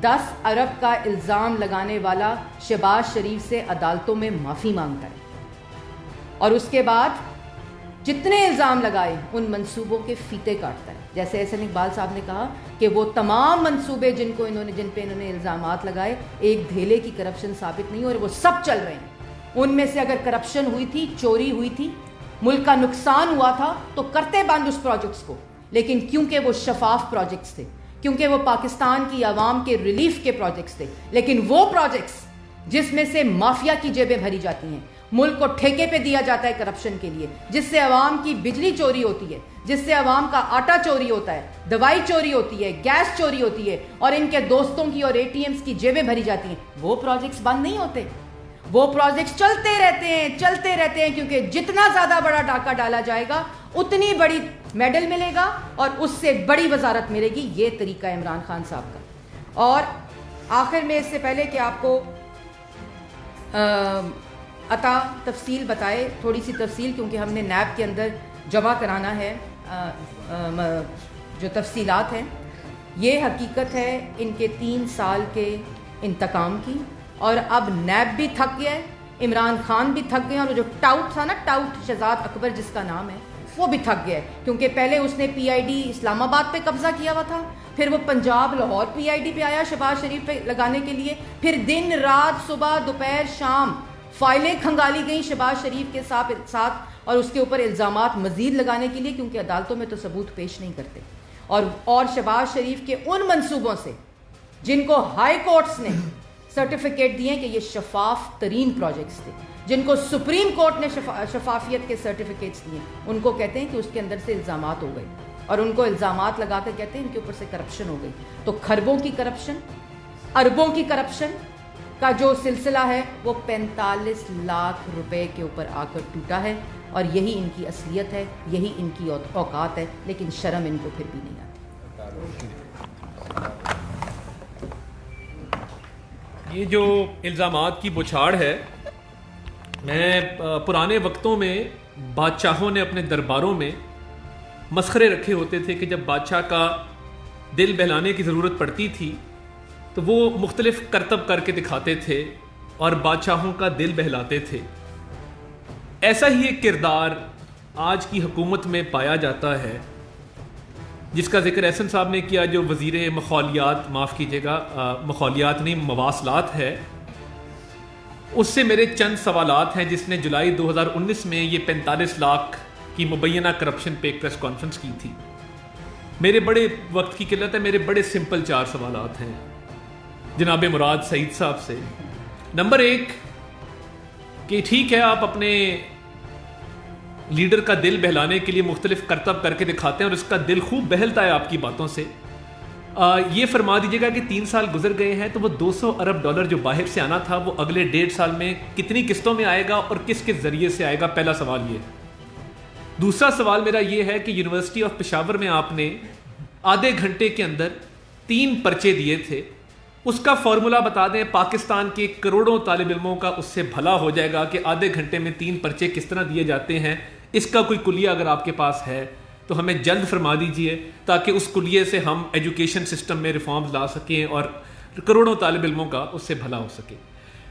10 ارب کا الزام لگانے والا شہباز شریف سے عدالتوں میں معافی مانگتا ہے, اور اس کے بعد جتنے الزام لگائے ان منصوبوں کے فیتے کاٹتا ہے. جیسے احسن اقبال صاحب نے کہا کہ وہ تمام منصوبے جن پہ انہوں نے الزامات لگائے, ایک دھیلے کی کرپشن ثابت نہیں, اور وہ سب چل رہے ہیں. ان میں سے اگر کرپشن ہوئی تھی, چوری ہوئی تھی, ملک کا نقصان ہوا تھا, تو کرتے بند اس پروجیکٹس کو, لیکن کیونکہ وہ شفاف پروجیکٹس تھے, کیونکہ وہ پاکستان کی عوام کے ریلیف کے پروجیکٹس تھے. لیکن وہ پروجیکٹس جس میں سے مافیا کی جیبیں بھری جاتی ہیں, ملک کو ٹھیکے پہ دیا جاتا ہے کرپشن کے لیے, جس سے عوام کی بجلی چوری ہوتی ہے, جس سے عوام کا آٹا چوری ہوتا ہے, دوائی چوری ہوتی ہے, گیس چوری ہوتی ہے, اور ان کے دوستوں کی اور ATMs کی جیبیں بھری جاتی ہیں, وہ پروجیکٹس بند نہیں ہوتے. وہ پروجیکٹس چلتے رہتے ہیں کیونکہ جتنا زیادہ بڑا ڈاکہ ڈالا جائے گا اتنی بڑی میڈل ملے گا اور اس سے بڑی وزارت ملے گی. یہ طریقہ عمران خان صاحب کا. اور آخر میں اس سے پہلے کہ آپ کو عطا تفصیل بتائے, تھوڑی سی تفصیل, کیونکہ ہم نے نیب کے اندر جمع کرانا ہے جو تفصیلات ہیں. یہ حقیقت ہے ان کے 3 سال کے انتقام کی, اور اب نیب بھی تھک گیا ہے, عمران خان بھی تھک گئے, اور جو ٹاؤٹ تھا نا, ٹاؤٹ شہزاد اکبر جس کا نام ہے, وہ بھی تھک گیا ہے. کیونکہ پہلے اس نے PID اسلام آباد پہ قبضہ کیا ہوا تھا, پھر وہ پنجاب لاہور PID پہ آیا شہباز شریف پہ لگانے کے لیے, پھر دن رات صبح دوپہر شام فائلیں کھنگالی گئیں شہباز شریف کے ساتھ اور اس کے اوپر الزامات مزید لگانے کے لیے, کیونکہ عدالتوں میں تو ثبوت پیش نہیں کرتے. اور شہباز شریف کے ان منصوبوں سے جن کو ہائی کورٹس نے سرٹیفکیٹ دیے کہ یہ شفاف ترین پروجیکٹس تھے, جن کو سپریم کورٹ نے شفافیت کے سرٹیفکیٹس دیے, ان کو کہتے ہیں کہ اس کے اندر سے الزامات ہو گئے, اور ان کو الزامات لگا کر کہتے ہیں ان کے اوپر سے کرپشن ہو گئی. تو کھربوں کی کرپشن, اربوں کی کرپشن کا جو سلسلہ ہے وہ 45 لاکھ روپے کے اوپر آ کر ٹوٹا ہے, اور یہی ان کی اصلیت ہے, یہی ان کی اوقات ہے, لیکن شرم ان کو پھر بھی نہیں آتی. یہ جو الزامات کی بچھاڑ ہے, میں پرانے وقتوں میں بادشاہوں نے اپنے درباروں میں مسخرے رکھے ہوتے تھے کہ جب بادشاہ کا دل بہلانے کی ضرورت پڑتی تھی تو وہ مختلف کرتب کر کے دکھاتے تھے اور بادشاہوں کا دل بہلاتے تھے. ایسا ہی ایک کردار آج کی حکومت میں پایا جاتا ہے, جس کا ذکر احسن صاحب نے کیا, جو وزیر مخالیات, معاف کیجیے گا مخالیات نہیں مواصلات ہے. اس سے میرے چند سوالات ہیں, جس نے جولائی 2019 میں یہ 45 لاکھ کی مبینہ کرپشن پہ ایک پریس کانفرنس کی تھی. میرے بڑے وقت کی قلت ہے, میرے بڑے سمپل 4 سوالات ہیں جناب مراد سعید صاحب سے. نمبر 1 کہ ٹھیک ہے آپ اپنے لیڈر کا دل بہلانے کے لیے مختلف کرتب کر کے دکھاتے ہیں اور اس کا دل خوب بہلتا ہے آپ کی باتوں سے. یہ فرما دیجیے گا کہ 3 سال گزر گئے ہیں تو وہ $200 ارب جو باہر سے آنا تھا وہ اگلے 1.5 سال میں کتنی قسطوں میں آئے گا اور کس کس ذریعے سے آئے گا؟ پہلا سوال یہ. دوسرا سوال میرا یہ ہے کہ یونیورسٹی آف پشاور میں آپ نے آدھے گھنٹے کے اندر 3 پرچے دیے تھے, اس کا فارمولا بتا دیں. پاکستان کے کروڑوں طالب علموں کا اس سے بھلا ہو جائے گا کہ آدھے گھنٹے میں 3 پرچے کس طرح دیے جاتے ہیں. اس کا کوئی کلیہ اگر آپ کے پاس ہے تو ہمیں جلد فرما دیجئے تاکہ اس کلیے سے ہم ایجوکیشن سسٹم میں ریفارمز لا سکیں اور کروڑوں طالب علموں کا اس سے بھلا ہو سکے.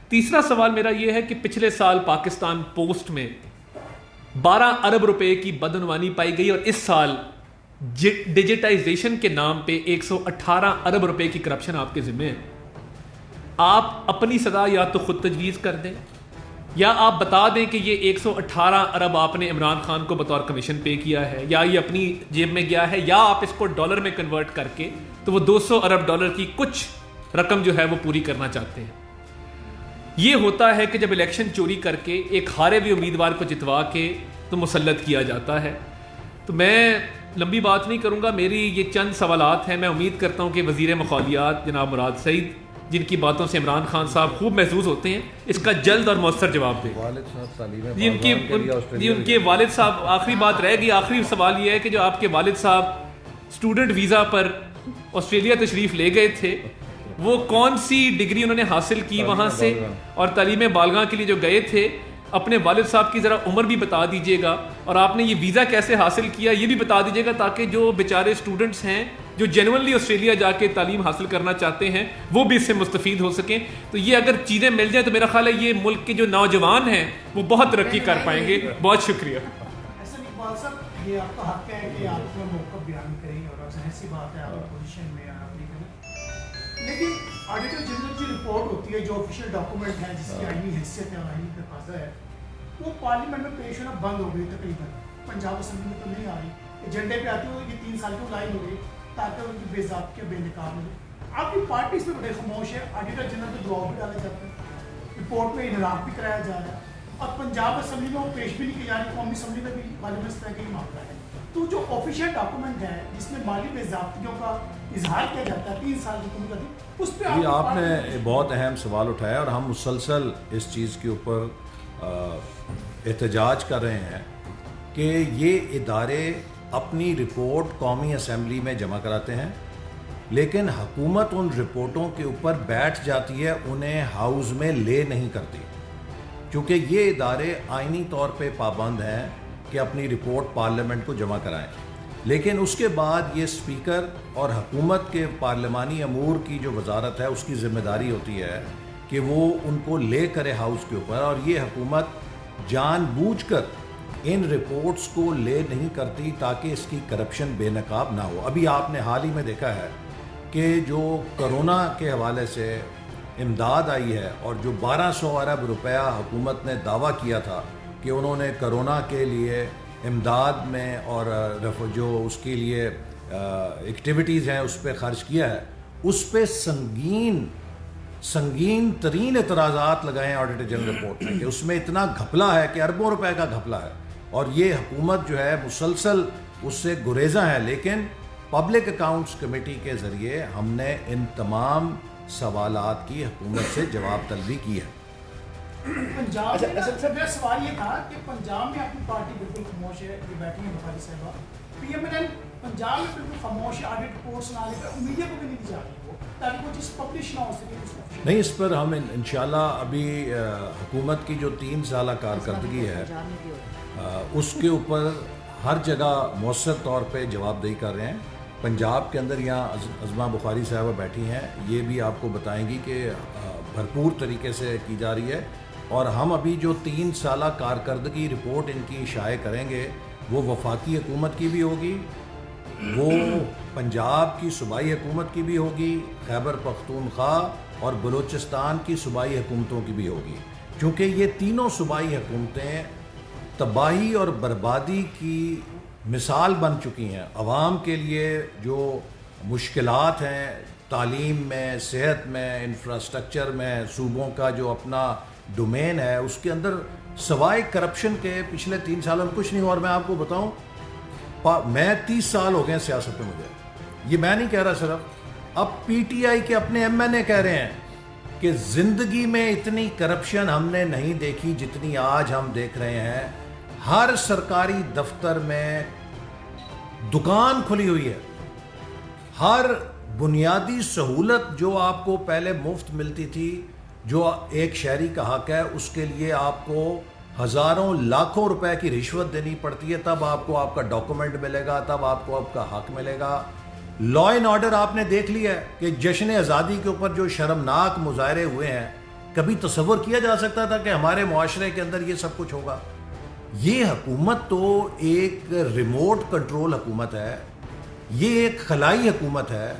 تیسرا سوال میرا یہ ہے کہ پچھلے سال پاکستان پوسٹ میں 12 ارب روپے کی بدعنوانی پائی گئی اور اس سال ڈیجیٹائزیشن کے نام پہ 118 ارب روپے کی کرپشن آپ کے ذمہ ہے. آپ اپنی سزا یا تو خود تجویز کر دیں یا آپ بتا دیں کہ یہ 118 ارب آپ نے عمران خان کو بطور کمیشن پے کیا ہے یا یہ اپنی جیب میں گیا ہے, یا آپ اس کو ڈالر میں کنورٹ کر کے تو وہ 200 ارب ڈالر کی کچھ رقم جو ہے وہ پوری کرنا چاہتے ہیں. یہ ہوتا ہے کہ جب الیکشن چوری کر کے ایک ہارے ہوئے امیدوار کو جتوا کے تو مسلط کیا جاتا ہے. تو میں لمبی بات نہیں کروں گا, میری یہ چند سوالات ہیں. میں امید کرتا ہوں کہ وزیر مخالیات جناب مراد سعید, جن کی باتوں سے عمران خان صاحب خوب محظوظ ہوتے ہیں, اس کا جلد اور مؤثر جواب دیں. ان کے والد صاحب, آخری بات رہ گئی, آخری سوال یہ ہے کہ جو آپ کے والد صاحب اسٹوڈنٹ ویزا پر آسٹریلیا تشریف لے گئے تھے, وہ کون سی ڈگری انہوں نے حاصل کی وہاں سے, اور تعلیم بالغاں کے لیے جو گئے تھے اپنے والد صاحب کی ذرا عمر بھی بتا دیجیے گا, اور آپ نے یہ ویزا کیسے حاصل کیا یہ بھی بتا دیجیے گا, تاکہ جو بیچارے اسٹوڈنٹس ہیں جو جینوئنلی آسٹریلیا جا کے تعلیم حاصل کرنا چاہتے ہیں وہ بھی اس سے مستفید ہو سکیں. تو یہ اگر چیزیں مل جائیں تو میرا خیال ہے یہ ملک کے جو نوجوان ہیں وہ بہت ترقی کر پائیں گے. بہت شکریہ. احسن اقبال صاحب, یہ آپ کا حق ہے کہ آپ اپنا موقف بیان کریں اور ظاہر سی بات ہے آپ پوزیشن میں آپ نہیں کریں, لیکن آڈیٹر جنرل کی رپورٹ ہوتی ہے جو آفیشیل ڈاکومنٹ ہے جس کی آئینی حیثیت ہے اور آئینی تقاضا ہے, وہ پارلیمنٹ میں پیش ہونا بند ہو گئی تقریباً. پنجاب اسمبلی میں تو نہیں آ رہی, ایجنڈے پہ آتی ہوئی یہ 3 سال کی لائن ہو گئی. تاکہ ان کی بے ضابطگی بے نقاب ہو. آپ کی پارٹی اس پہ بڑے خاموش ہے. آڈیٹر جنرل کو دباؤ بھی ڈالے جاتے ہیں, رپورٹ میں انحراف بھی کرایا جا رہا ہے, اور پنجاب اسمبلی میں وہ پیش بھی نہیں کی جا رہی. قومی اسمبلی میں بھی غالباً اس طرح کا ہی معاملہ ہے. تو جو آفیشیل ڈاکومنٹ ہے جس میں مالی بے ضابطگیوں کا اظہار کیا جاتا ہے 3 سال کی حکومت, اس پہ آپ نے بہت اہم سوال اٹھایا اور ہم مسلسل اس چیز کے اوپر احتجاج کر رہے ہیں کہ یہ ادارے اپنی رپورٹ قومی اسمبلی میں جمع کراتے ہیں, لیکن حکومت ان رپورٹوں کے اوپر بیٹھ جاتی ہے, انہیں ہاؤس میں لے نہیں کرتی, کیونکہ یہ ادارے آئینی طور پہ پابند ہیں کہ اپنی رپورٹ پارلیمنٹ کو جمع کرائیں. لیکن اس کے بعد یہ اسپیکر اور حکومت کے پارلیمانی امور کی جو وزارت ہے اس کی ذمہ داری ہوتی ہے کہ وہ ان کو لے کرے ہاؤس کے اوپر, اور یہ حکومت جان بوجھ کر ان رپورٹس کو لے نہیں کرتی تاکہ اس کی کرپشن بے نقاب نہ ہو. ابھی آپ نے حال ہی میں دیکھا ہے کہ جو کرونا کے حوالے سے امداد آئی ہے اور جو 1200 ارب روپیہ حکومت نے دعویٰ کیا تھا کہ انہوں نے کرونا کے لیے امداد میں اور جو اس کے لیے ایکٹیویٹیز ہیں اس پہ خرچ کیا ہے, اس پہ سنگین ترین اعتراضات لگائے ہیں آڈیٹر جنرل رپورٹ میں کہ اس میں اتنا گھپلا ہے کہ اربوں روپے کا گھپلا ہے, اور یہ حکومت جو ہے مسلسل اس سے گریزاں ہے. لیکن پبلک اکاؤنٹس کمیٹی کے ذریعے ہم نے ان تمام سوالات کی حکومت سے جواب طلبی کی ہے. پنجاب میں سوال یہ تھا کہ پنجاب میں اپنی پارٹی بالکل خاموش ہے, یہ بیٹھی ہیں بخاری صاحبہ, پی ایم ایل پنجاب میں بالکل خاموش ہے, آڈٹ رپورٹس نہ آنے پر میڈیا کو بھی نہیں دی جا رہی وہ تاکہ وہ چیز پبلش نہ ہو سکے. نہیں, اس پر ہم انشاءاللہ ابھی حکومت کی جو 3 سالہ کارکردگی ہے اس کے اوپر ہر جگہ مؤثر طور پہ جواب دہی کر رہے ہیں. پنجاب کے اندر یہاں عظمہ بخاری صاحبہ بیٹھی ہیں, یہ بھی آپ کو بتائیں گی کہ بھرپور طریقے سے کی جا رہی ہے, اور ہم ابھی جو 3 سالہ کارکردگی رپورٹ ان کی شائع کریں گے وہ وفاقی حکومت کی بھی ہوگی, وہ پنجاب کی صوبائی حکومت کی بھی ہوگی, خیبر پختونخوا اور بلوچستان کی صوبائی حکومتوں کی بھی ہوگی, کیونکہ یہ تینوں صوبائی حکومتیں تباہی اور بربادی کی مثال بن چکی ہیں. عوام کے لیے جو مشکلات ہیں تعلیم میں, صحت میں, انفراسٹرکچر میں, صوبوں کا جو اپنا ڈومین ہے اس کے اندر سوائے کرپشن کے پچھلے 3 سالوں میں کچھ نہیں ہوا. اور میں آپ کو بتاؤں, میں 30 سال ہو گئے سیاست میں, مجھے یہ میں نہیں کہہ رہا صرف, اب پی ٹی آئی کے اپنے ایم این اے کہہ رہے ہیں کہ زندگی میں اتنی کرپشن ہم نے نہیں دیکھی جتنی آج ہم دیکھ رہے ہیں. ہر سرکاری دفتر میں دکان کھلی ہوئی ہے, ہر بنیادی سہولت جو آپ کو پہلے مفت ملتی تھی, جو ایک شہری کا حق ہے, اس کے لیے آپ کو ہزاروں لاکھوں روپے کی رشوت دینی پڑتی ہے, تب آپ کو آپ کا ڈاکومنٹ ملے گا, تب آپ کو آپ کا حق ملے گا. لا اینڈ آرڈر آپ نے دیکھ لیا ہے کہ جشن آزادی کے اوپر جو شرمناک مظاہرے ہوئے ہیں, کبھی تصور کیا جا سکتا تھا کہ ہمارے معاشرے کے اندر یہ سب کچھ ہوگا؟ یہ حکومت تو ایک ریموٹ کنٹرول حکومت ہے, یہ ایک خلائی حکومت ہے,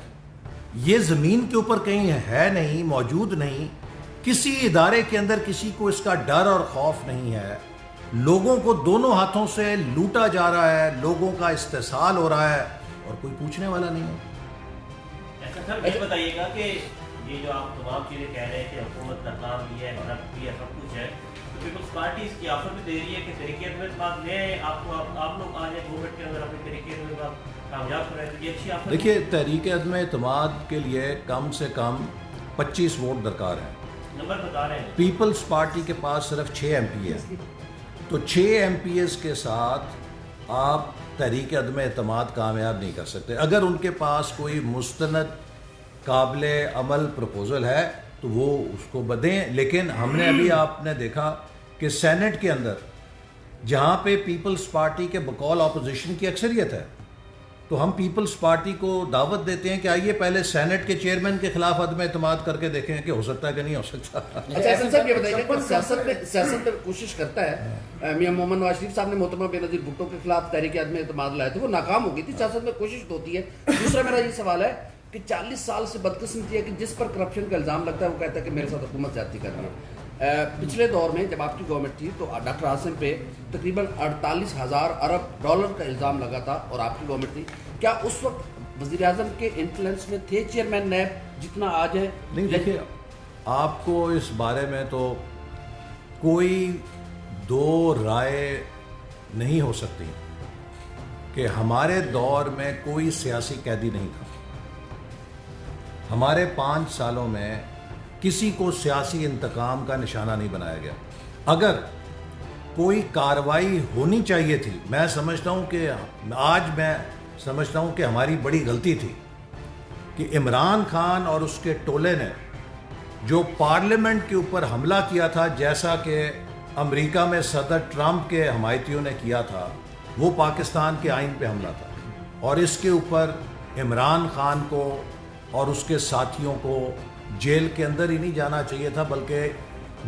یہ زمین کے اوپر کہیں ہے نہیں, موجود نہیں, کسی ادارے کے اندر کسی کو اس کا ڈر اور خوف نہیں ہے. لوگوں کو دونوں ہاتھوں سے لوٹا جا رہا ہے, لوگوں کا استحصال ہو رہا ہے, اور کوئی پوچھنے والا نہیں ہے. ایسا سر یہ بتائیے گا کہ یہ جو آپ تمام چیزیں کہہ رہے ہیں کہ حکومت ناکام بھی ہے, کرپٹ بھی ہے, سب کچھ ہے, تو پیپلز پارٹی اس کی آفر بھی دے رہی ہے کہ تحریک اعتماد لیں, آپ لوگ آ جائیں گورنمنٹ کے اندر اپنے تحریک اعتماد کامیاب کریں, تو یہ اچھی آفر. دیکھیے, تحریک عدم اعتماد کے لیے کم سے کم 25 ووٹ درکار ہیں. نمبر بتا رہے ہیں, پیپلز پارٹی کے پاس صرف 6 ایم پی ہے, تو 6 ایم پی ایز کے ساتھ آپ تحریک عدم اعتماد کامیاب نہیں کر سکتے. اگر ان کے پاس کوئی مستند قابل عمل پروپوزل ہے تو وہ اس کو بدیں. لیکن ہم نے ابھی آپ نے دیکھا کہ سینٹ کے اندر جہاں پہ پیپلز پارٹی کے بقول اپوزیشن کی اکثریت ہے, تو ہم پیپلز پارٹی کو دعوت دیتے ہیں کہ آئیے پہلے سینٹ کے چیئرمین کے خلاف عدم اعتماد کر کے دیکھیں کہ ہو سکتا ہے کہ نہیں ہو سکتا. اچھا احسن صاحب یہ بتائیے کہ سیاست میں کوشش کرتا ہے, میاں محمد نواز شریف صاحب نے محترمہ بے نظیر بھٹو کے خلاف تحریک عدم اعتماد لائے تھے, وہ ناکام ہو گئی تھی. سیاست میں کوشش تو ہوتی ہے. دوسرا میرا یہ سوال ہے کہ 40 سال سے بدقسمتی ہے کہ جس پر کرپشن کا الزام لگتا ہے وہ کہتا ہے کہ میرے ساتھ حکومت زیادتی کر رہی ہے. پچھلے دور میں جب آپ کی گورنمنٹ تھی تو ڈاکٹر عاصم پہ تقریباً 48,000 ارب ڈالر کا الزام لگا تھا اور آپ کی گورنمنٹ تھی. کیا اس وقت وزیر اعظم کے انفلوئنس میں تھے چیئرمین نیب جتنا آج ہے؟ نہیں دیکھیے، آپ کو اس بارے میں تو کوئی دو رائے نہیں ہو سکتی کہ ہمارے دور میں کوئی سیاسی قیدی نہیں تھا. ہمارے 5 سالوں میں کسی کو سیاسی انتقام کا نشانہ نہیں بنایا گیا. اگر کوئی کارروائی ہونی چاہیے تھی، میں سمجھتا ہوں کہ ہماری بڑی غلطی تھی کہ عمران خان اور اس کے ٹولے نے جو پارلیمنٹ کے اوپر حملہ کیا تھا، جیسا کہ امریکہ میں صدر ٹرمپ کے حمایتیوں نے کیا تھا، وہ پاکستان کے آئین پہ حملہ تھا. اور اس کے اوپر عمران خان کو اور اس کے ساتھیوں کو جیل کے اندر ہی نہیں جانا چاہیے تھا، بلکہ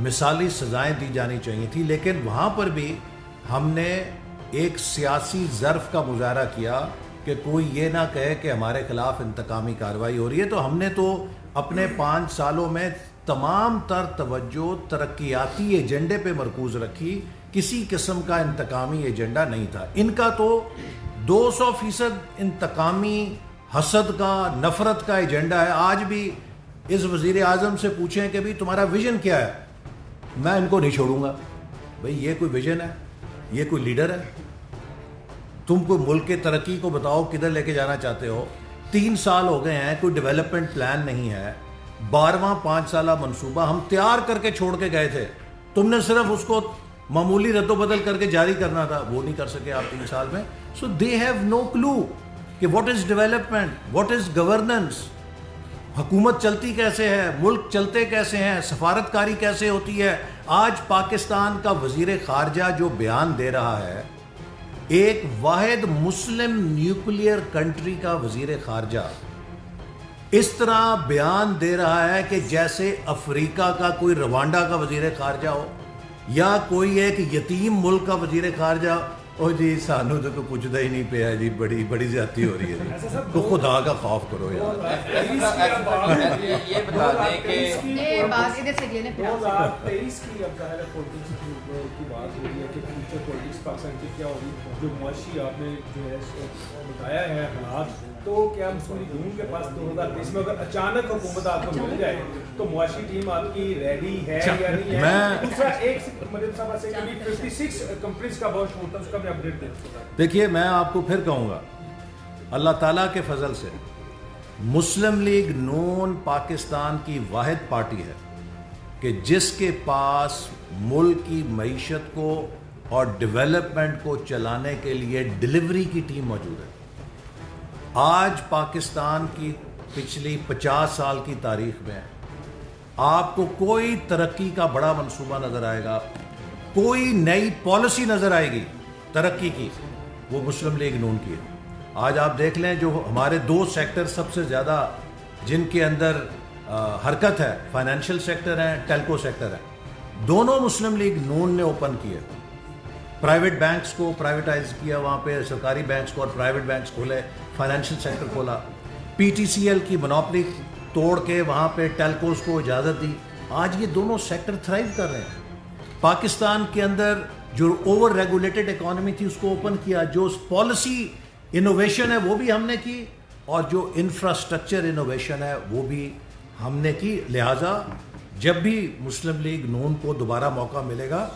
مثالی سزائیں دی جانی چاہیے تھی. لیکن وہاں پر بھی ہم نے ایک سیاسی ظرف کا مظاہرہ کیا کہ کوئی یہ نہ کہے کہ ہمارے خلاف انتقامی کارروائی ہو رہی ہے. تو ہم نے تو اپنے 5 سالوں میں تمام تر توجہ ترقیاتی ایجنڈے پہ مرکوز رکھی. کسی قسم کا انتقامی ایجنڈا نہیں تھا. ان کا تو 200% انتقامی حسد کا، نفرت کا ایجنڈا ہے. آج بھی اس وزیر اعظم سے پوچھیں کہ بھی تمہارا ویژن کیا ہے، میں ان کو نہیں چھوڑوں گا. بھئی یہ کوئی ویژن ہے؟ یہ کوئی لیڈر ہے؟ تم کوئی ملک کے ترقی کو بتاؤ کدھر لے کے جانا چاہتے ہو. 3 سال ہو گئے ہیں، کوئی ڈیولپمنٹ پلان نہیں ہے. 12واں 5 سالہ منصوبہ ہم تیار کر کے چھوڑ کے گئے تھے، تم نے صرف اس کو معمولی رد و بدل کر کے جاری کرنا تھا. وہ نہیں کر سکے آپ 3 سال میں. سو دے ہیو نو کلو کہ what is development, what is governance, حکومت چلتی کیسے ہے، ملک چلتے کیسے ہیں، سفارت کاری کیسے ہوتی ہے. آج پاکستان کا وزیر خارجہ جو بیان دے رہا ہے، ایک واحد مسلم نیوکلیئر کنٹری کا وزیر خارجہ اس طرح بیان دے رہا ہے کہ جیسے افریقہ کا کوئی روانڈا کا وزیر خارجہ ہو یا کوئی ایک یتیم ملک کا وزیر خارجہ. او جی سانو تو کوئی پوچھتا ہی نہیں پیا جی، بڑی زیادتی ہو رہی ہے جی. تو خدا کا خوف کرو یار. یہ بتا دیں کہ 2023 کی اب ظاہر ہے پولیٹکس کی بات ہو رہی ہے کہ فیوچر پولیٹکس پاکستان کی کیا ہوگی. جو معاشی آپ نے جو ہے بتایا ہے حالات، تو کیا مسلم لیگ نون کے پاس 2023 میں اگر اچانک حکومت آپ کو مل جائے تو معاشی ٹیم آپ کی ریڈی ہے یا نہیں ہے؟ دوسرا ایک مدد صاحب سے کبھی 56 کمپنیز کا بہت چھوٹا، اس کا بھی اپڈیٹ دیں. دیکھیے میں آپ کو پھر کہوں گا، اللہ تعالیٰ کے فضل سے مسلم لیگ نون پاکستان کی واحد پارٹی ہے کہ جس کے پاس ملک کی معیشت کو اور ڈیولپمنٹ کو چلانے کے لیے ڈیلیوری کی ٹیم موجود ہے. آج پاکستان کی پچھلی 50 سال کی تاریخ میں آپ کو کوئی ترقی کا بڑا منصوبہ نظر آئے گا، کوئی نئی پالیسی نظر آئے گی ترقی کی، وہ مسلم لیگ نون کی ہے. آج آپ دیکھ لیں جو ہمارے 2 سیکٹر سب سے زیادہ جن کے اندر حرکت ہے، فائنینشیل سیکٹر ہے، ٹیلکو سیکٹر ہے، دونوں مسلم لیگ نون نے اوپن کیے. پرائیویٹ بینکس کو پرائیویٹائز کیا، وہاں پہ سرکاری بینکس کو اور پرائیویٹ بینکس کھولے، فائنینشیل سیکٹر کھولا. پی ٹی سی ایل کی منوپلی توڑ کے وہاں پہ ٹیلکوز کو اجازت دی. آج یہ دونوں سیکٹر تھرائیو کر رہے ہیں. پاکستان کے اندر جو اوور ریگولیٹڈ اکانومی تھی اس کو اوپن کیا. جو پالیسی انوویشن ہے وہ بھی ہم نے کی، اور جو انفراسٹرکچر انوویشن ہے وہ بھی ہم نے کی. لہٰذا جب بھی مسلم لیگ نون کو دوبارہ موقع ملے گا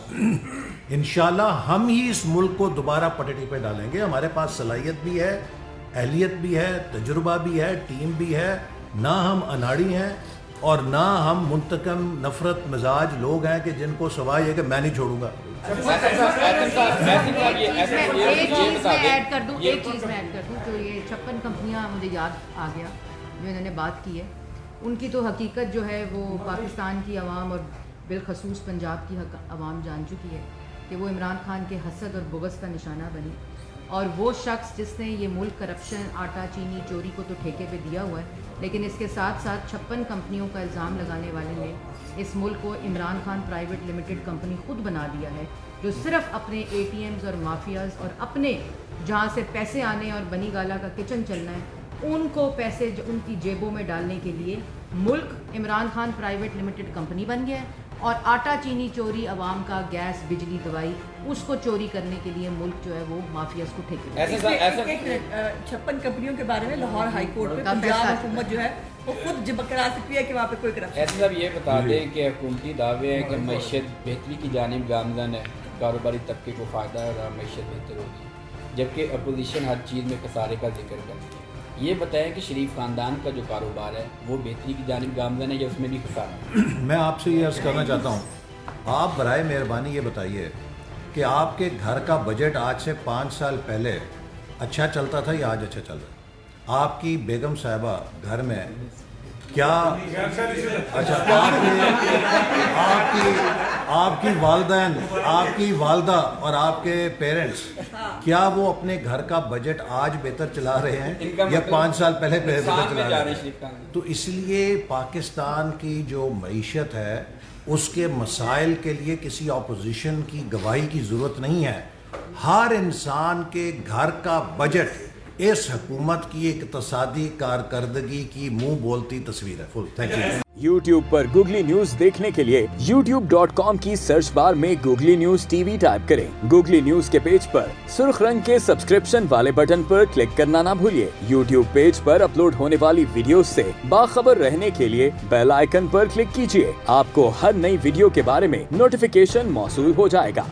انشاءاللہ ہم ہی اس ملک کو دوبارہ پٹڑی پہ ڈالیں گے. ہمارے پاس صلاحیت بھی ہے، اہلیت بھی ہے، تجربہ بھی ہے، ٹیم بھی ہے. نہ ہم اناڑی ہیں اور نہ ہم منتقم نفرت مزاج لوگ ہیں کہ جن کو سوائے یہ کہ میں نہیں چھوڑوں گا. ایک چیز میں ایڈ کر دوں تو یہ 56 کمپنیاں مجھے یاد آ گیا جو انہوں نے بات کی ہے. ان کی تو حقیقت جو ہے وہ پاکستان کی عوام اور بالخصوص پنجاب کی عوام جان چکی ہے کہ وہ عمران خان کے حسد اور بغض کا نشانہ بنی. اور وہ شخص جس نے یہ ملک کرپشن، آٹا چینی چوری کو تو ٹھیکے پہ دیا ہوا ہے، لیکن اس کے ساتھ ساتھ 56 کمپنیوں کا الزام لگانے والے نے اس ملک کو Imran Khan private limited company خود بنا دیا ہے، جو صرف اپنے اے ٹی ایمز اور مافیاز اور اپنے جہاں سے پیسے آنے اور بنی گالا کا کچن چلنا ہے ان کو پیسے ان کی جیبوں میں ڈالنے کے لیے Malik Imran Khan private limited company بن گیا ہے. اور آٹا چینی چوری عوام کا، گیس بجلی دوائی، اس کو چوری کرنے کے لیے ملک جو ہے وہ مافیاز کو ٹھیکے ایسے 56 کمپنیوں کے بارے میں لاہور ہائی کورٹ میں پنجاب حکومت جو ہے وہ خود جب کرا سکتی ہے کہ وہاں پہ کوئی کرپشن. ایسے صاحب یہ بتا دیں کہ حکومتی دعوے ہیں کہ معیشت بہتری کی جانب گامزن ہے، کاروباری طبقے کو فائدہ ہوگا، معیشت بہتر ہوگی، جبکہ اپوزیشن ہر چیز میں خسارے کا ذکر کرتی ہے. یہ بتائیں کہ شریف خاندان کا جو کاروبار ہے وہ بہتری کی جانب گامزن ہے یا اس میں بھی خسارہ؟ میں آپ سے یہ عرض کرنا چاہتا ہوں، آپ برائے مہربانی یہ بتائیے کہ آپ کے گھر کا بجٹ آج سے 5 سال پہلے اچھا چلتا تھا یا آج اچھا چل رہا ہے؟ آپ کی بیگم صاحبہ گھر میں کیا اچھا آپ کی والدین، آپ کی والدہ اور آپ کے پیرنٹس، کیا وہ اپنے گھر کا بجٹ آج بہتر چلا رہے ہیں یا 5 سال پہلے بہتر چلا رہے ہیں؟ تو اس لیے پاکستان کی جو معیشت ہے اس کے مسائل کے لیے کسی اپوزیشن کی گواہی کی ضرورت نہیں ہے. ہر انسان کے گھر کا بجٹ اس حکومت کی اقتصادی کارکردگی کی منہ بولتی تصویر ہے. Full thank you. یوٹیوب پر گوگلی نیوز دیکھنے کے لیے youtube.com کی سرچ بار میں googly news T V type کریں. گوگلی نیوز کے پیج پر سرخ رنگ کے سبسکرپشن والے بٹن پر کلک کرنا نہ بھولیے. یوٹیوب پیج پر اپلوڈ ہونے والی ویڈیوز سے باخبر رہنے کے لیے بیل آئیکن پر کلک کیجیے. آپ کو ہر نئی ویڈیو کے بارے میں نوٹیفیکیشن موصول ہو جائے گا.